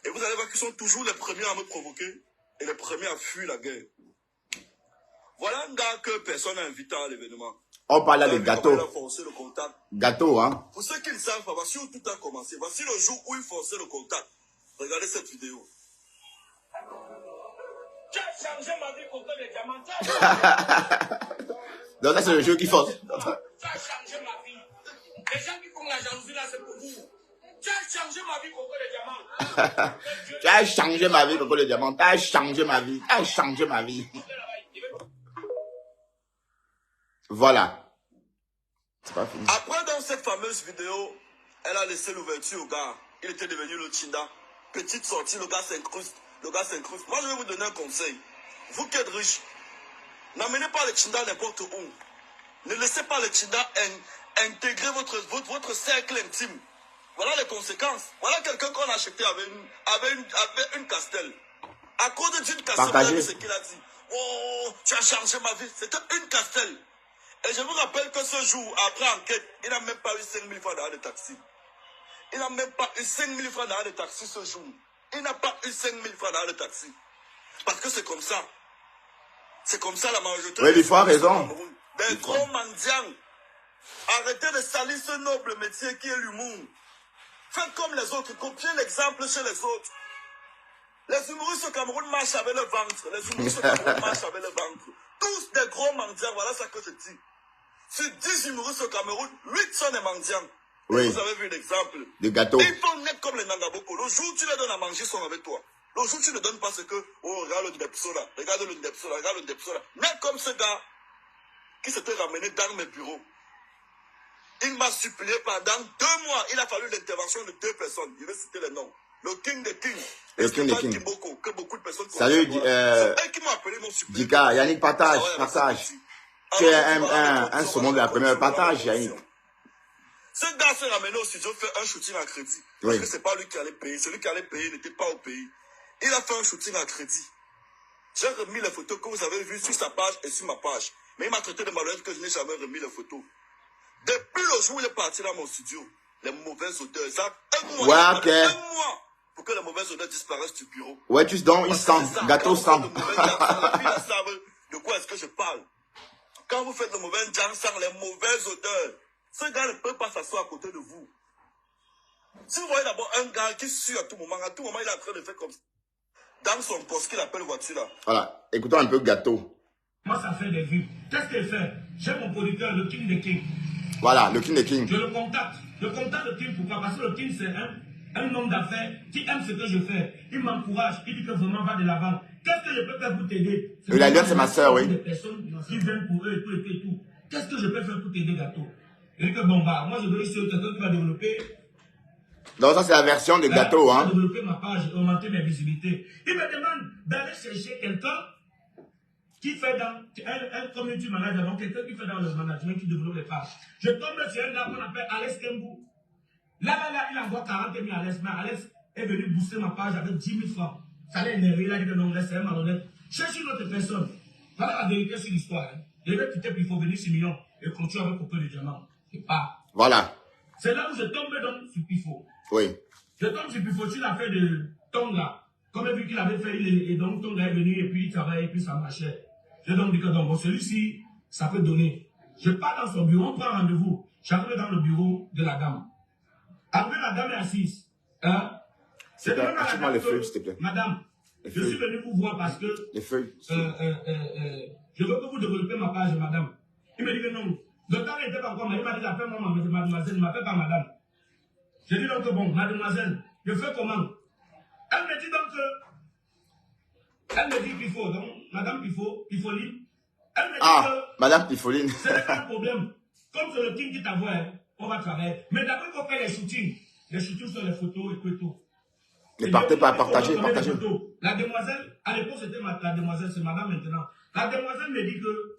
Et vous allez voir qu'ils sont toujours les premiers à me provoquer et les premiers à fuir la guerre. Voilà un gars que personne n'a invité à l'événement. On parle là de Gâteau. Le contact. Gâteau, hein. Pour ceux qui ne savent pas, voici où tout a commencé. Voici le jour où il forçait le contact. Regardez cette vidéo. Tu as changé ma vie pour que les diamants. Donc ça c'est le jeu qui force. Tu as changé ma vie. Les gens qui font la jalousie là, c'est pour vous. Tu as changé ma vie pour que les diamants. Tu as changé ma vie, Coco le Diamant. Tu as changé ma vie. Tu as changé ma vie. Voilà. C'est pas fini. Après, dans cette fameuse vidéo, elle a laissé l'ouverture au gars. Il était devenu le Chinda. Petite sortie, le gars s'incruste. Moi, je vais vous donner un conseil. Vous qui êtes riches, n'amenez pas le Chinda n'importe où. Ne laissez pas le Chinda intégrer votre cercle intime. Voilà les conséquences. Voilà quelqu'un qu'on a acheté avec une castelle. À cause d'une castelle, c'est ce qu'il a dit. Oh, tu as changé ma vie. C'était une castelle. Et je vous rappelle que ce jour, après enquête, il n'a même pas eu 5 000 francs d'arrêt de taxi. Il n'a même pas eu 5 000 francs d'arrêt de taxi ce jour. Il n'a pas eu 5 000 francs d'arrêt de taxi. Parce que c'est comme ça. C'est comme ça la majorité. Oui, il faut raison. Des gros mendiants. Arrêtez de salir ce noble métier qui est l'humour. Faites comme les autres. Copiez l'exemple chez les autres. Les humoristes au Cameroun marchent avec le ventre. Les humoristes au Cameroun marchent avec le ventre. Tous des gros mendiants. Voilà ce que je dis. Sur 10 humoristes au Cameroun, 8 sont des mendiants. Oui. Vous avez vu l'exemple. Des gâteaux. Ils sont nets comme les Nangaboko. Le jour où tu les donnes à manger, ils sont avec toi. Le jour où tu ne donnes pas ce que, oh, regarde le Ndepso là, regarde le Ndepso là, regarde le Ndepso là. Net comme ce gars qui s'était ramené dans mes bureaux. Il m'a supplié pendant 2 mois. Il a fallu l'intervention de 2 personnes. Je vais citer les noms. Le King des Kings. Le King des Kings. Kimboko, que beaucoup de personnes Salut, c'est eux qui m'ont appelé, m'ont supplié. Dika, Yannick, partage. Tu es un saumon de la première, partage, Yannick. Ce gars s'est ramené au studio faire un shooting à crédit. Parce que c'est pas lui qui allait payer. Celui qui allait payer n'était pas au pays. Il a fait un shooting à crédit. J'ai remis les photos que vous avez vues sur sa page et sur ma page. Mais il m'a traité de malhonnête que je n'ai jamais remis les photos. Depuis le jour où il est parti dans mon studio, les mauvaises odeurs, ça a un mois, pour que les mauvaises odeurs disparaissent du bureau. Ouais, tu donc, il sent, gâteau sent. De quoi est-ce que je parle? Quand vous faites le mauvais jam, ça les mauvaises odeurs. Ce gars ne peut pas s'asseoir à côté de vous. Si vous voyez d'abord un gars qui suit à tout moment il est en train de faire comme ça. Dans son poste qu'il appelle voiture là. Voilà, écoutons un peu gâteau. Moi, ça fait des vues. Qu'est-ce qu'il fait? J'ai mon producteur, le King des Kings. Voilà, le King des Kings. Je le contacte. Je contacte le King, pourquoi? Parce que le King, c'est un homme d'affaires qui aime ce que je fais. Il m'encourage, il dit que vraiment va de l'avant. Qu'est-ce que je peux faire pour t'aider? La lionne, c'est ma soeur, oui. Des personnes qui viennent pour eux et tout et tout et tout. Qu'est-ce que je peux faire pour t'aider, gâteau? Il dit que bon, bah, moi je veux sur quelqu'un qui va développer. Donc, ça, c'est la version de gâteau, hein. Développer ma page, augmenter mes visibilités. Il me demande d'aller chercher quelqu'un qui fait dans un community manager, donc quelqu'un qui fait dans le management, qui développe les pages. Je tombe sur un gars qu'on appelle Alex Kembou. Là, il envoie 40 000 à Alex, mais Alex est venu booster ma page avec 10 000 francs. Ça l'a énervé, il a dit que non, c'est un malhonnête. Cherche une autre personne. Voilà la vérité sur l'histoire. Hein. Je vais quitter, puis il faut venir 6 millions et continuer avec Coco de Diamant. C'est pas. Voilà. C'est là où je tombe donc sur Pifo. Oui. Je tombe sur Pifo, tu l'as fait de Tonga. Comme vu qu'il avait fait, et donc Tonga est venu, et puis il travaille, et puis ça marchait. J'ai donc dit que bon, celui-ci, ça peut donner. Je pars dans son bureau, on prend rendez-vous. J'arrive dans le bureau de la dame. Après, la dame est assise. Hein? Achète-moi les feuilles, s'il te plaît. Madame, je suis venu vous voir parce que les feuilles. Je veux que vous développez ma page, madame. Il me dit que non. Le temps n'était pas encore, mais il m'a dit appelle-moi mademoiselle, il ne m'appelle pas madame. J'ai dit donc que bon, mademoiselle, je fais comment? Elle me dit donc que. Elle me dit qu'il faut, donc, madame Pifoline. Elle me dit que. Madame Pifoline. C'est pas un problème. Comme c'est le King qui t'envoie, hein, on va travailler. Mais d'abord, il faut faire les shootings. Les shootings sur les photos et tout. Ne partez pas, partagez. La demoiselle, à l'époque c'était la demoiselle, c'est madame maintenant. La demoiselle me dit que,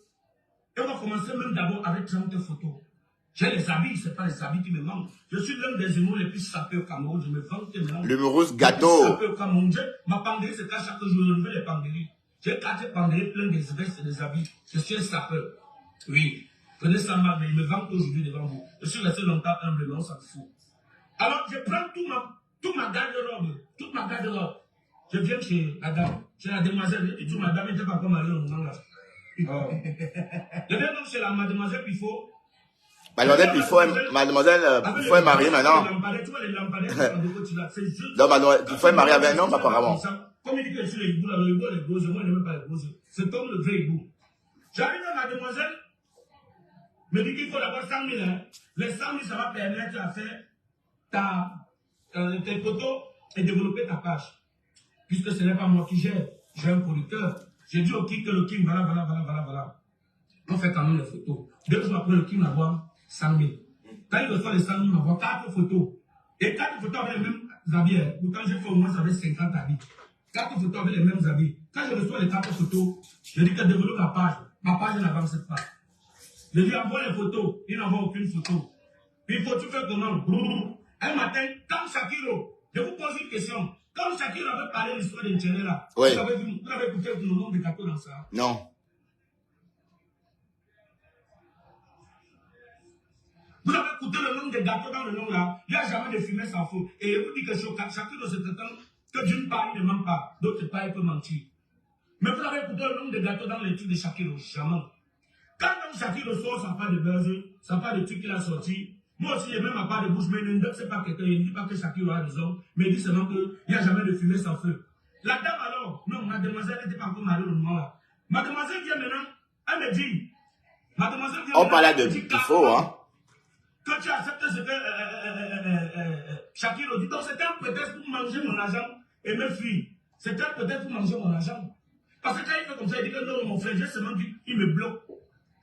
on va commencer même d'abord avec 30 photos. J'ai les habits, c'est pas les habits qui me manquent. Je suis l'un des humours les plus sapés au Cameroun, je me vante maintenant. L'humoriste gâteau. Sapé au Cameroun. Ma penderie, c'est qu'à chaque jour, je renouvelle les penderies. J'ai 4 penderies plein des vestes et des habits. Je suis un sapeur. Oui. Prenez ça mal, mais il me vante aujourd'hui devant vous. Je suis resté longtemps humblement, ça me fout. Alors, je prends toute ma garde-robe, Je viens chez la dame, chez la demoiselle, et toute ma dame n'était pas encore mariée au moment là. Je viens donc chez la mademoiselle Pifo. Mademoiselle Pifo est mariée maintenant. Tu vois les lampadaires, donc Mademoiselle Pifo est mariée avec un homme apparemment. Comme il dit que je suis les hiboux, là, le hibou, les gros, moi je n'aime pas les gros. C'est comme le vrai hibou. J'arrive à la demoiselle, me dit qu'il faut d'abord 100 000. Hein. Les 100 000, ça va permettre à faire tes photos et développer ta page. Puisque ce n'est pas moi qui gère, j'ai un producteur. J'ai dit au King que le King, voilà. On fait quand même les photos. Dès que je m'apprends le King là-bas, 100 000. Quand il reçoit les 100 000, il m'envoie 4 photos. Et 4 photos avec les mêmes habits. Pourtant, j'ai fait au moins avec 50 habits. 4 photos avec les mêmes habits. Quand je reçois les 4 photos, je dis que développe ma page. Ma page n'avance pas. Je lui envoie les photos. Il n'envoie aucune photo. Puis il faut tout faire comment? Un matin, comme Shakiro, je vous pose une question. Comme Shakiro avait parlé de l'histoire d'intérêt là, oui. Vous avez écouté le nom de gâteaux dans ça? Non. Vous avez écouté le nom des gâteaux dans le nom là. Il n'y a jamais de fumée sans feu. Et je vous dis que Shakiro se prétend que d'une part il ne ment pas, d'autre part il peut mentir. Mais vous avez écouté le nom des gâteaux dans les trucs de Shakiro? Jamais. Quand Shakiro sort sa part de buzz, sa part de trucs qu'il a sorti, moi aussi, j'ai même ma part de bouche, mais ne sais pas quelqu'un, il ne dit pas que Shakiro a raison, mais il dit seulement qu'il n'y a jamais de fumée sans feu. La dame alors, non, mademoiselle n'était pas encore mariée au moment là. Mademoiselle vient maintenant, elle me dit, mademoiselle vient on parlait de Bifo, hein. Quand tu acceptes ce que Shakiro dit, donc c'était un prétexte pour manger mon argent et mes filles. C'était un prétexte pour manger mon argent. Parce que quand il fait comme ça, il dit que non, mon frère, j'ai seulement dit, il me bloque.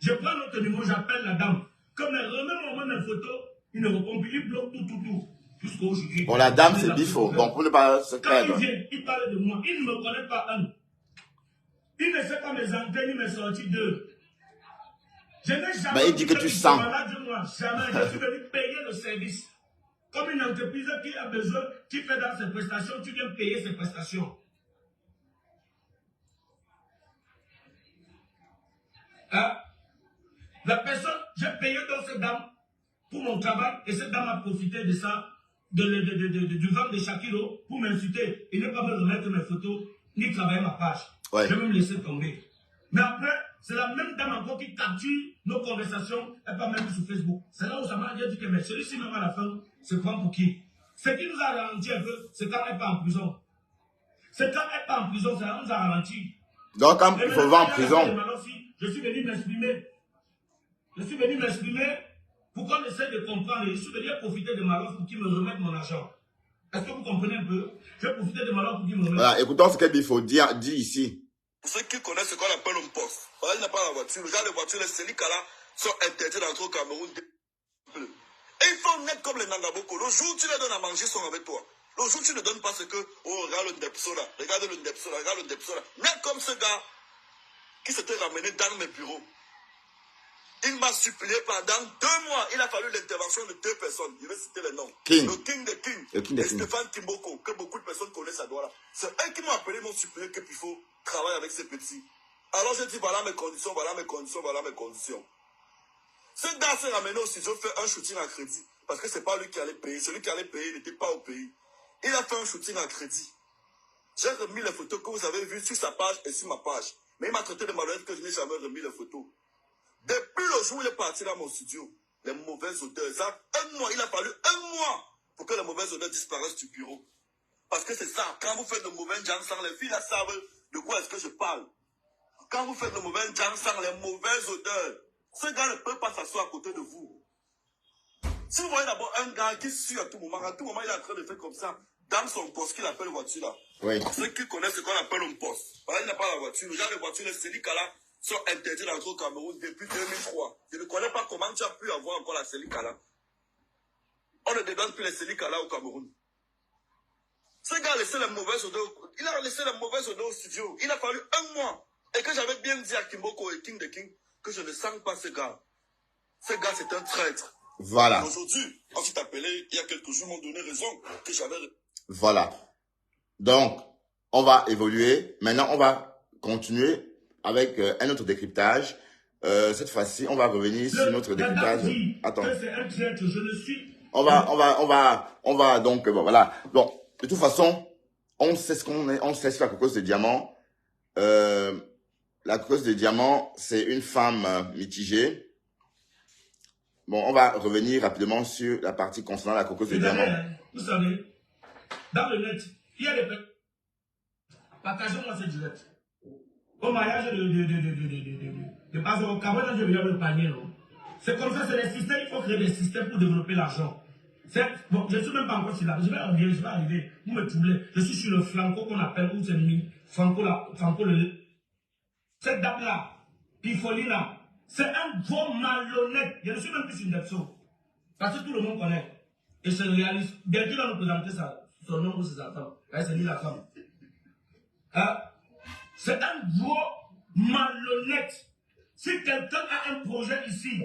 Je prends notre numéro, j'appelle la dame. Comme elle remet moi mes photos, il ne répond plus, il bloque tout. Jusqu'à aujourd'hui. Bon, la dame, c'est Bifo. Bon, pour ne pas se perdre. Quand il vient, il parle de moi. Il ne me connaît pas, un. Il ne sait pas mes entrées ni mes sorties d'eux. Je n'ai jamais. Mais il dit que tu sens. Jamais. Je suis venu payer le service. Comme une entreprise qui a besoin, qui fait dans ses prestations, tu viens payer ses prestations. Hein? La personne, j'ai payé dans cette dame pour mon travail et cette dame a profité de ça, du vent de Shakiro pour m'insulter et ne pas me remettre mes photos ni travailler ma page. Ouais. Je vais me laisser tomber. Mais après, c'est la même dame encore qui capture nos conversations et pas même sur Facebook. C'est là où ça m'a dit que mais celui-ci même à la fin se prend pour qui? Ce qui nous a ralenti un peu, c'est quand elle n'est pas en prison. C'est quand elle n'est pas en prison, ça nous a ralenti. Donc, quand il faut voir en prison. Je suis venu m'exprimer. Je suis venu m'exprimer pour qu'on essaie de comprendre. Je suis venu profiter de Maroc pour qu'il me remette mon argent. Est-ce que vous comprenez un peu? Je vais profiter de Maroc pour qu'il me remette. Voilà, écoutons ce qu'il faut dire ici. Pour ceux qui connaissent ce qu'on appelle un poste, voilà, il n'a pas la voiture. Le genre de voiture, les Sénicala sont interdits d'entrer au Cameroun. Et ils font net comme les Nangaboko. Le jour où tu les donnes à manger, ils sont avec toi. Le jour où tu ne donnes pas ce que, oh, regarde le Ndepso là, regarde le Ndepso là, regarde le Ndepso là. Net comme ce gars qui s'était ramené dans mes bureaux. Il m'a supplié pendant 2 mois. Il a fallu l'intervention de 2 personnes. Je vais citer les noms. King. Le King de King. Et Stéphane Kimboko, que beaucoup de personnes connaissent à Douala. C'est eux qui m'ont appelé, m'ont supplié qu'il faut travailler avec ces petits. Alors j'ai dit, voilà mes conditions, voilà mes conditions, voilà mes conditions. Ce gars s'est ramené au studio, fait un shooting à crédit. Parce que c'est pas lui qui allait payer. Celui qui allait payer, il n'était pas au pays. Il a fait un shooting à crédit. J'ai remis les photos que vous avez vues sur sa page et sur ma page. Mais il m'a traité de malhonnête que je n'ai jamais remis les photos. Depuis le jour où il est parti dans mon studio, les mauvaises odeurs, ça, 1 mois, il a fallu 1 mois pour que les mauvaises odeurs disparaissent du bureau. Parce que c'est ça, quand vous faites le mauvais jansang, les filles là savent de quoi est-ce que je parle. Quand vous faites le mauvais jansang, les mauvaises odeurs, ce gars ne peut pas s'asseoir à côté de vous. Si vous voyez d'abord un gars qui suit à tout moment il est en train de faire comme ça, dans son poste qu'il appelle voiture là. Oui. Ceux qui connaissent ce qu'on appelle un poste. Voilà, il n'a pas la voiture. Le genre de voiture, les Sénicala sont interdits d'entrer au Cameroun depuis 2003. Je ne connais pas comment tu as pu avoir encore la Sénicala. On ne dédonne plus les Sénicala au Cameroun. Ce gars a laissé les mauvaises odeurs. Il a laissé les mauvaises odeurs au studio. Il a fallu 1 mois. Et que j'avais bien dit à Kimboko et King de King que je ne sens pas ce gars. Ce gars, c'est un traître. Voilà. Aujourd'hui, on s'est appelé, il y a quelques jours, m'ont donné raison que j'avais. Voilà. Donc, on va évoluer. Maintenant, on va continuer avec un autre décryptage. Cette fois-ci, on va revenir sur notre décryptage. Attends. C'est un traître, je le suis. On va donc, bon, voilà. Bon, de toute façon, on sait ce qu'on est, on sait sur la cocos de diamant. La cocos de diamant, c'est une femme mitigée. Bon, on va revenir rapidement sur la partie concernant la cocos de diamant. Vous savez, dans le net, il y a des personnes. Partagez-moi cette direct. Au mariage de base au Cameroun, je viens le panier. C'est comme ça, c'est les systèmes. Il faut créer des systèmes pour développer l'argent. Bon, je ne suis même pas encore sur là. Je vais arriver. Vous me troublez. Je suis sur le flanco qu'on appelle, où c'est Franco là. Cette dame-là, Pifolina, C'est un gros malhonnête. Je ne suis même plus une personne. Parce que tout le monde connaît. Et c'est réaliste. Bientôt, il va nous présenter ça, son nom ou ses enfants. C'est lui la femme. Hein? C'est un gros malhonnête. Si quelqu'un a un projet ici,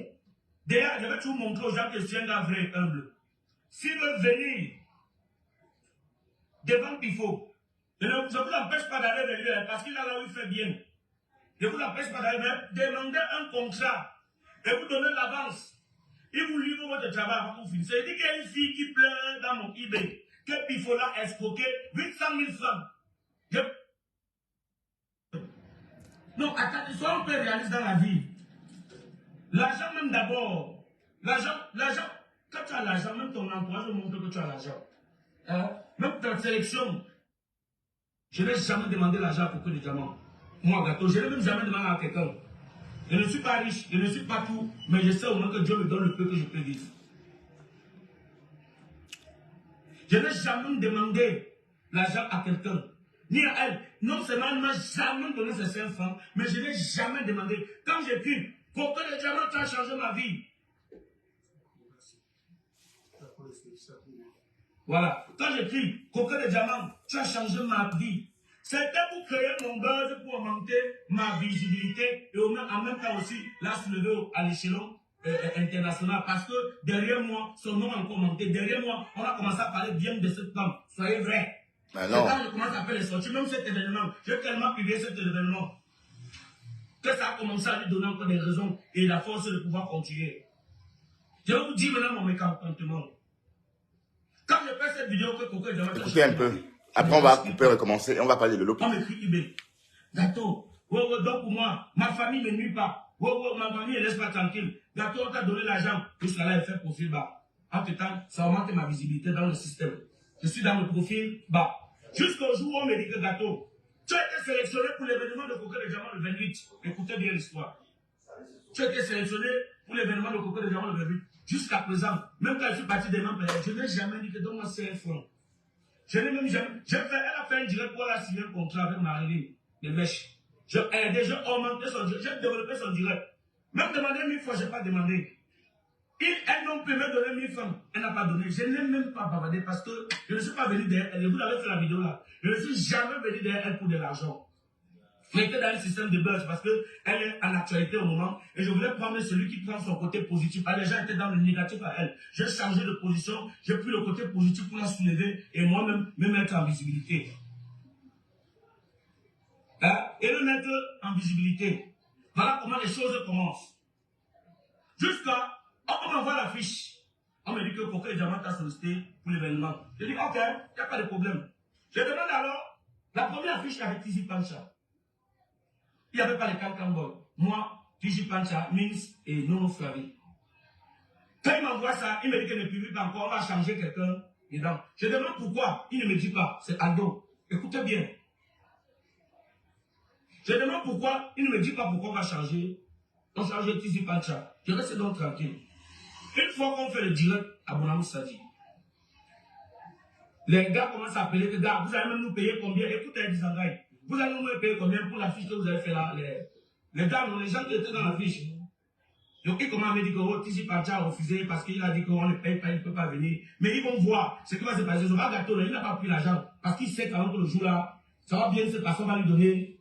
d'ailleurs, je vais toujours montrer aux gens que c'est un gars vrai et humble. S'il veut venir devant Pifo, je ne vous empêche pas d'aller vers lui parce qu'il a là où il fait bien. Je ne vous empêche pas d'aller vers lui. Demandez un contrat et vous donnez l'avance. Il vous livre votre travail avant vous finissez. Il dit qu'il y a une fille qui pleure dans mon eBay, que Pifo l'a escroqué 800 000 francs. Non, attendez, soyons un peu réalistes dans la vie. L'argent même d'abord. L'argent, quand tu as l'argent, même ton entourage montre que tu as l'argent. Hein? Même ta sélection. Je n'ai jamais demandé l'argent pour que des diamants. Moi, gâteau, je n'ai même jamais demandé à quelqu'un. Je ne suis pas riche, je ne suis pas tout, mais je sais au moins que Dieu me donne le peu que je peux vivre. Je n'ai jamais demandé l'argent à quelqu'un. Ni à elle. Non seulement elle ne m'a jamais donné ses 5 francs, mais je n'ai jamais demandé. Quand j'écris, pourquoi le diamant tu as changé ma vie? Voilà. Quand j'écris, coquin de diamant, tu as changé ma vie. C'était pour créer mon buzz, pour augmenter ma visibilité et en même temps aussi la soulever à l'échelon international. Parce que derrière moi, son nom a encore monté. Derrière moi, on a commencé à parler bien de cette femme. Soyez vrai. Ben non. Quand je commence à faire les sorties, même cet événement, j'ai tellement publié cet événement que ça a commencé à lui donner encore des raisons et la force de pouvoir continuer. Je vais vous dire maintenant mon mécontentement. Quand je fais cette vidéo que Coco Diamant... Écoutez un peu. Après, on va couper, recommencer et on va parler de l'autre. On m'écrit eBay. Gâteau. Donc pour moi, ma famille ne nuit pas. Ma famille ne laisse pas tranquille. Gâteau, on t'a donné l'argent. Tout cela est fait profil bas. En tout temps, ça augmente ma visibilité dans le système. Je suis dans le profil bas. Jusqu'au jour où on me dit que Gâteau, tu as été sélectionné pour l'événement de Coco Diamant le 28. Écoutez bien l'histoire. Tu as été sélectionné pour l'événement de Coco Diamant le 28. Jusqu'à présent, même quand je suis parti des membres, je n'ai jamais dit que donne-moi 5 francs. Je n'ai même jamais. Elle a fait un direct pour la signer un contrat avec Marilyn, les mèches. Elle a déjà augmenté son direct. J'ai développé son direct. Même demandé 1000 fois, je n'ai pas demandé. Elle non peut me donner 1000 francs. Elle n'a pas donné. Je n'ai même pas bavardé parce que je ne suis pas venu derrière elle. Vous avez fait la vidéo là. Je ne suis jamais venu derrière elle pour de l'argent. J'étais dans un système de buzz parce qu'elle est en actualité au moment et je voulais prendre celui qui prend son côté positif. Les gens étaient dans le négatif à elle. J'ai changé de position, j'ai pris le côté positif pour la soulever et moi-même me mettre en visibilité. Hein? Et le mettre en visibilité. Voilà comment les choses commencent. Jusqu'à, on m'envoie l'affiche. On me dit que Coco Diamant t'a sollicité pour l'événement. Je dis ok, il n'y a pas de problème. Je demande alors, la première affiche avec Tizi Pancha. Il n'y avait pas les Cancan Boy. Moi, Tizi Pancha, Mins et Nono Flavi. Quand il m'envoie ça, il me dit qu'il ne publie pas encore, on va changer quelqu'un dedans. Je demande pourquoi, il ne me dit pas, c'est Aldo. Écoutez bien. Je demande pourquoi, il ne me dit pas pourquoi on va changer. On change Tizi Pancha. Je reste donc tranquille. Une fois qu'on fait le direct à Bonamou Sadi, les gars commencent à appeler, les gars, vous allez même nous payer combien? Écoutez, les Disangaï. Vous allez nous payer combien pour la fiche que vous avez fait là? Les gars, les gens qui étaient dans la fiche. Donc, ils commencent à me dire que oh, Tizi Pancha a refusé parce qu'il a dit qu'on ne paye pas, il ne peut pas venir. Mais ils vont voir ce qui va se passer. Ce va gâteau là, il n'a pas pris l'argent parce qu'il sait quand même que le jour là, ça va bien se passer, on va lui donner.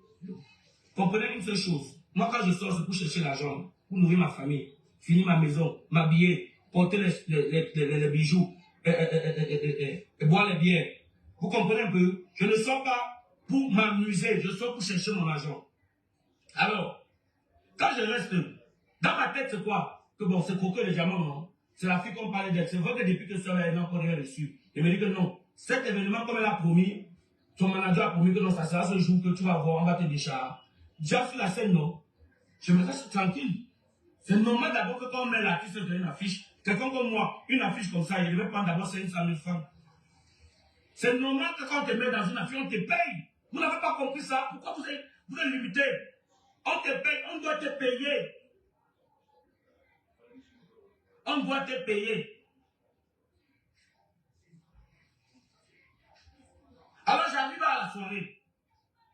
Comprenez une seule chose. Moi, quand je sors, c'est pour chercher l'argent, pour nourrir ma famille, finir ma maison, m'habiller, porter les bijoux, et boire les bières. Vous comprenez un peu? Je ne sors pas pour m'amuser, je sors pour chercher mon argent. Alors, quand je reste, dans ma tête, c'est quoi? Que bon, c'est Coco le diamant, non? C'est la fille qu'on parlait d'elle. C'est vrai que depuis que ça, elle n'a encore rien reçu. Elle me dit que non. Cet événement, comme elle a promis, son manager a promis que non, ça sera ce jour que tu vas voir, on va te décharger. Déjà sur la scène, non? Je me reste tranquille. C'est normal d'abord que quand on met l'artiste sur une affiche, quelqu'un comme moi, une affiche comme ça, il devait prendre d'abord 500 000 francs. C'est normal que quand on te met dans une affiche, on te paye. Vous n'avez pas compris ça? Pourquoi vous êtes limité? On te paye, on doit te payer. On doit te payer. Alors j'arrive à la soirée.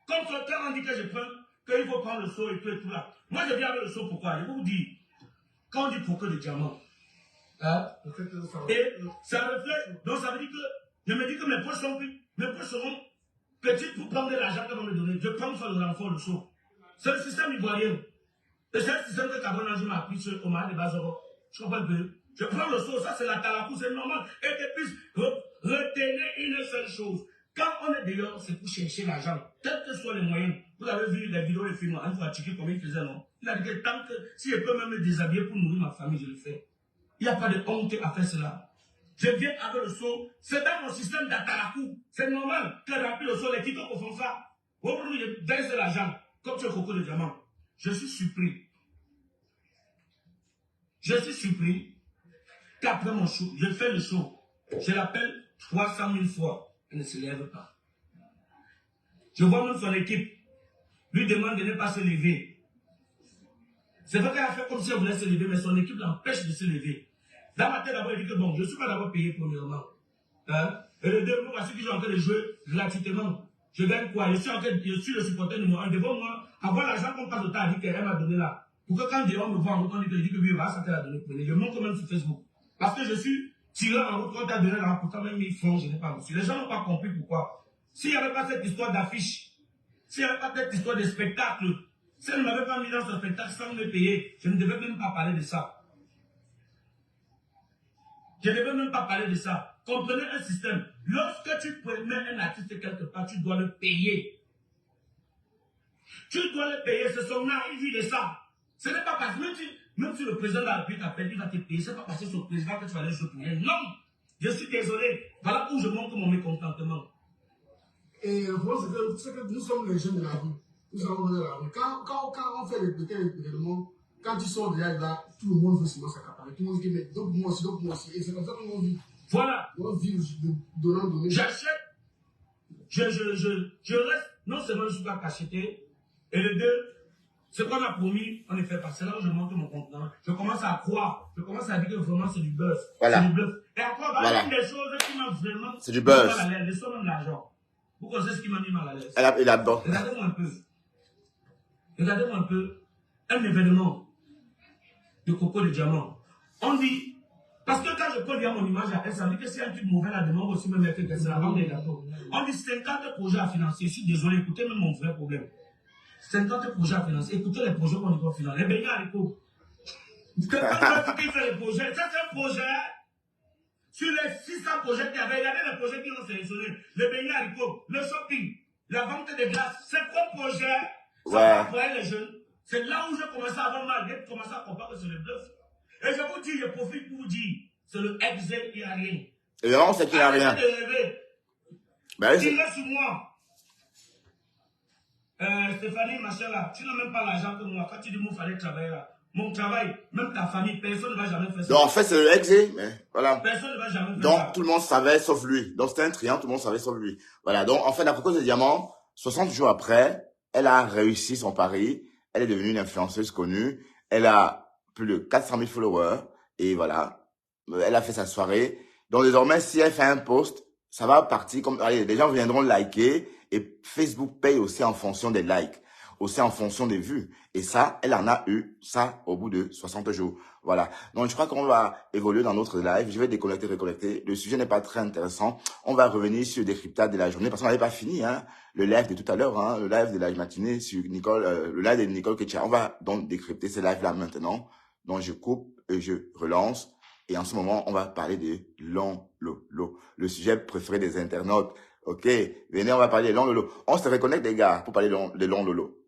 Comme son terrain dit que je prends, qu'il faut prendre le seau et tout là. Moi, je viens avec le seau, pourquoi? Je vais vous dire, quand on dit croqueur de diamant, hein, et ça reflète, donc ça veut dire que, je me dis que mes poches seront petites pour prendre de l'argent qu'elles vont me donner. Je prends sur le renfort le seau. C'est le système ivoirien. Et c'est le système que Kabonanji m'a appris sur Omar de Bazoro. Je comprends un peu. Je prends le seau, ça c'est la talakou, c'est normal. Et de plus, retenez une seule chose. Quand on est dehors, c'est pour chercher l'argent. Quels que soient les moyens. Vous avez vu les vidéos, les films, Anne Fatiki, comme il faisait, non? Il a dit que tant que, si je peux même me déshabiller pour nourrir ma famille, je le fais. Il n'y a pas de honte à faire cela. Je viens avec le seau. C'est dans mon système d'atalakou. C'est normal que remplir le seau, les titres font ça. Aujourd'hui, je baisse l'argent, comme tu es coco de diamant. Je suis surpris. Je suis surpris qu'après mon show, je fais le show. Je l'appelle 300 000 fois. Elle ne se lève pas. Je vois même son équipe lui demande de ne pas se lever. C'est vrai qu'elle a fait comme si elle voulait se lever, mais son équipe l'empêche de se lever. Dans ma tête, d'abord, elle dit que bon, je ne suis pas d'abord payé premièrement. Hein? Et le deuxième, voici que j'ai en train de jouer gratuitement. Je gagne quoi? Je suis le supporter numéro 1. Devant moi, avoir l'argent qu'on passe au temps, elle dit qu'elle m'a donné là. Pour que quand des gens me voient en route, on dit que je dis que oui, voilà, ça t'a donné. Je montre même sur Facebook. Parce que je suis tiré en route, quand t'as donné là, pourtant même 1000 francs, je n'ai pas reçu. Les gens n'ont pas compris pourquoi. S'il n'y avait pas cette histoire d'affiche, s'il n'y avait pas cette histoire de spectacle, si elle ne m'avait pas mis dans ce spectacle sans me payer, je ne devais même pas parler de ça. Je ne devais même pas parler de ça. Comprenez un système. Lorsque tu mets un artiste quelque part, tu dois le payer. Tu dois le payer, c'est son art, il vit de ça. Ce n'est pas parce que même si le président de la République t'appelle, il va te payer, ce n'est pas parce que c'est le président que tu vas aller se payer. Non, je suis désolé. Voilà où je montre mon mécontentement. Et le problème, c'est que nous sommes les jeunes de la rue. Nous sommes de la rue. Quand on fait les événements, quand tu sors de là, tout le monde veut se s'accaparer. Tout le monde dit, mais donc moi aussi. Et c'est comme ça qu'on vit. Voilà. On vit de donnant. J'achète. Je reste. Non seulement je ne suis pas cacheté. Et le deux, ce qu'on a promis, on ne fait pas. C'est là où je monte mon contenant. Je commence à croire. Je commence à dire que vraiment c'est du buzz. Voilà. C'est du bluff. Et après, Voilà. une des choses qui m'a vraiment. C'est du buzz. Les sommes de l'argent. Vous connaissez ce qui m'a mis mal à l'aise. Elle a bon. Regardez-moi un peu. Regardez-moi un peu. Un événement de coco de diamant. On dit. Parce que quand je peux lire mon image à elle, ça veut dire que si un truc mauvais, la demande aussi me mettre que c'est la vente des gâteaux. On dit 50 projets à financer. Je suis désolé, écoutez même mon vrai problème. 50 projets à financer. Écoutez les projets qu'on doit financer. Les beignets haricots. C'est pas qui fait les projets. Ça, c'est un projet. Sur les 600 projets qu'il y avait, il y avait les projets qui ont sélectionné. Les beignets haricots, le shopping, la vente de glace. C'est quoi projet? Ça va employer les jeunes. C'est là où j'ai commencé à avoir mal. J'ai commencé à comprendre que c'est le bluff. Et je vous dis, je profite pour vous dire, c'est le Excel, il n'y a rien. Et vraiment, c'est qu'il n'y a rien. Ben, tirez sur moi. Stéphanie, machin là, tu n'as même pas l'argent que moi. Quand tu dis, moi, il fallait travailler là. Mon travail, même ta famille, personne ne va jamais faire ça. Donc, en fait, c'est le Excel, mais voilà. Personne ne va jamais faire Donc, ça. tout le monde savait, sauf lui. Donc, c'était un triangle, tout le monde savait, sauf lui. Voilà. Donc, en fait, la cocotte de diamant, 60 jours après, elle a réussi son pari. Elle est devenue une influenceuse connue. Elle a plus de 400 000 followers. Et voilà. Elle a fait sa soirée. Donc, désormais, si elle fait un post, ça va partir comme, allez, les gens viendront liker. Et Facebook paye aussi en fonction des likes. Aussi en fonction des vues. Et ça, elle en a eu ça au bout de 60 jours. Voilà. Donc, je crois qu'on va évoluer dans notre live. Je vais déconnecter, reconnecter. Le sujet n'est pas très intéressant. On va revenir sur le décryptage de la journée parce qu'on n'avait pas fini, hein. Le live de tout à l'heure, hein. Le live de la matinée sur Nicole, le live de Nicole Ketcha. On va donc décrypter ce live-là maintenant. Donc, je coupe et je relance. Et en ce moment, on va parler de long lolo. Le sujet préféré des internautes. Ok. Venez, on va parler de long lolo. On se reconnecte, les gars, pour parler de long lolo.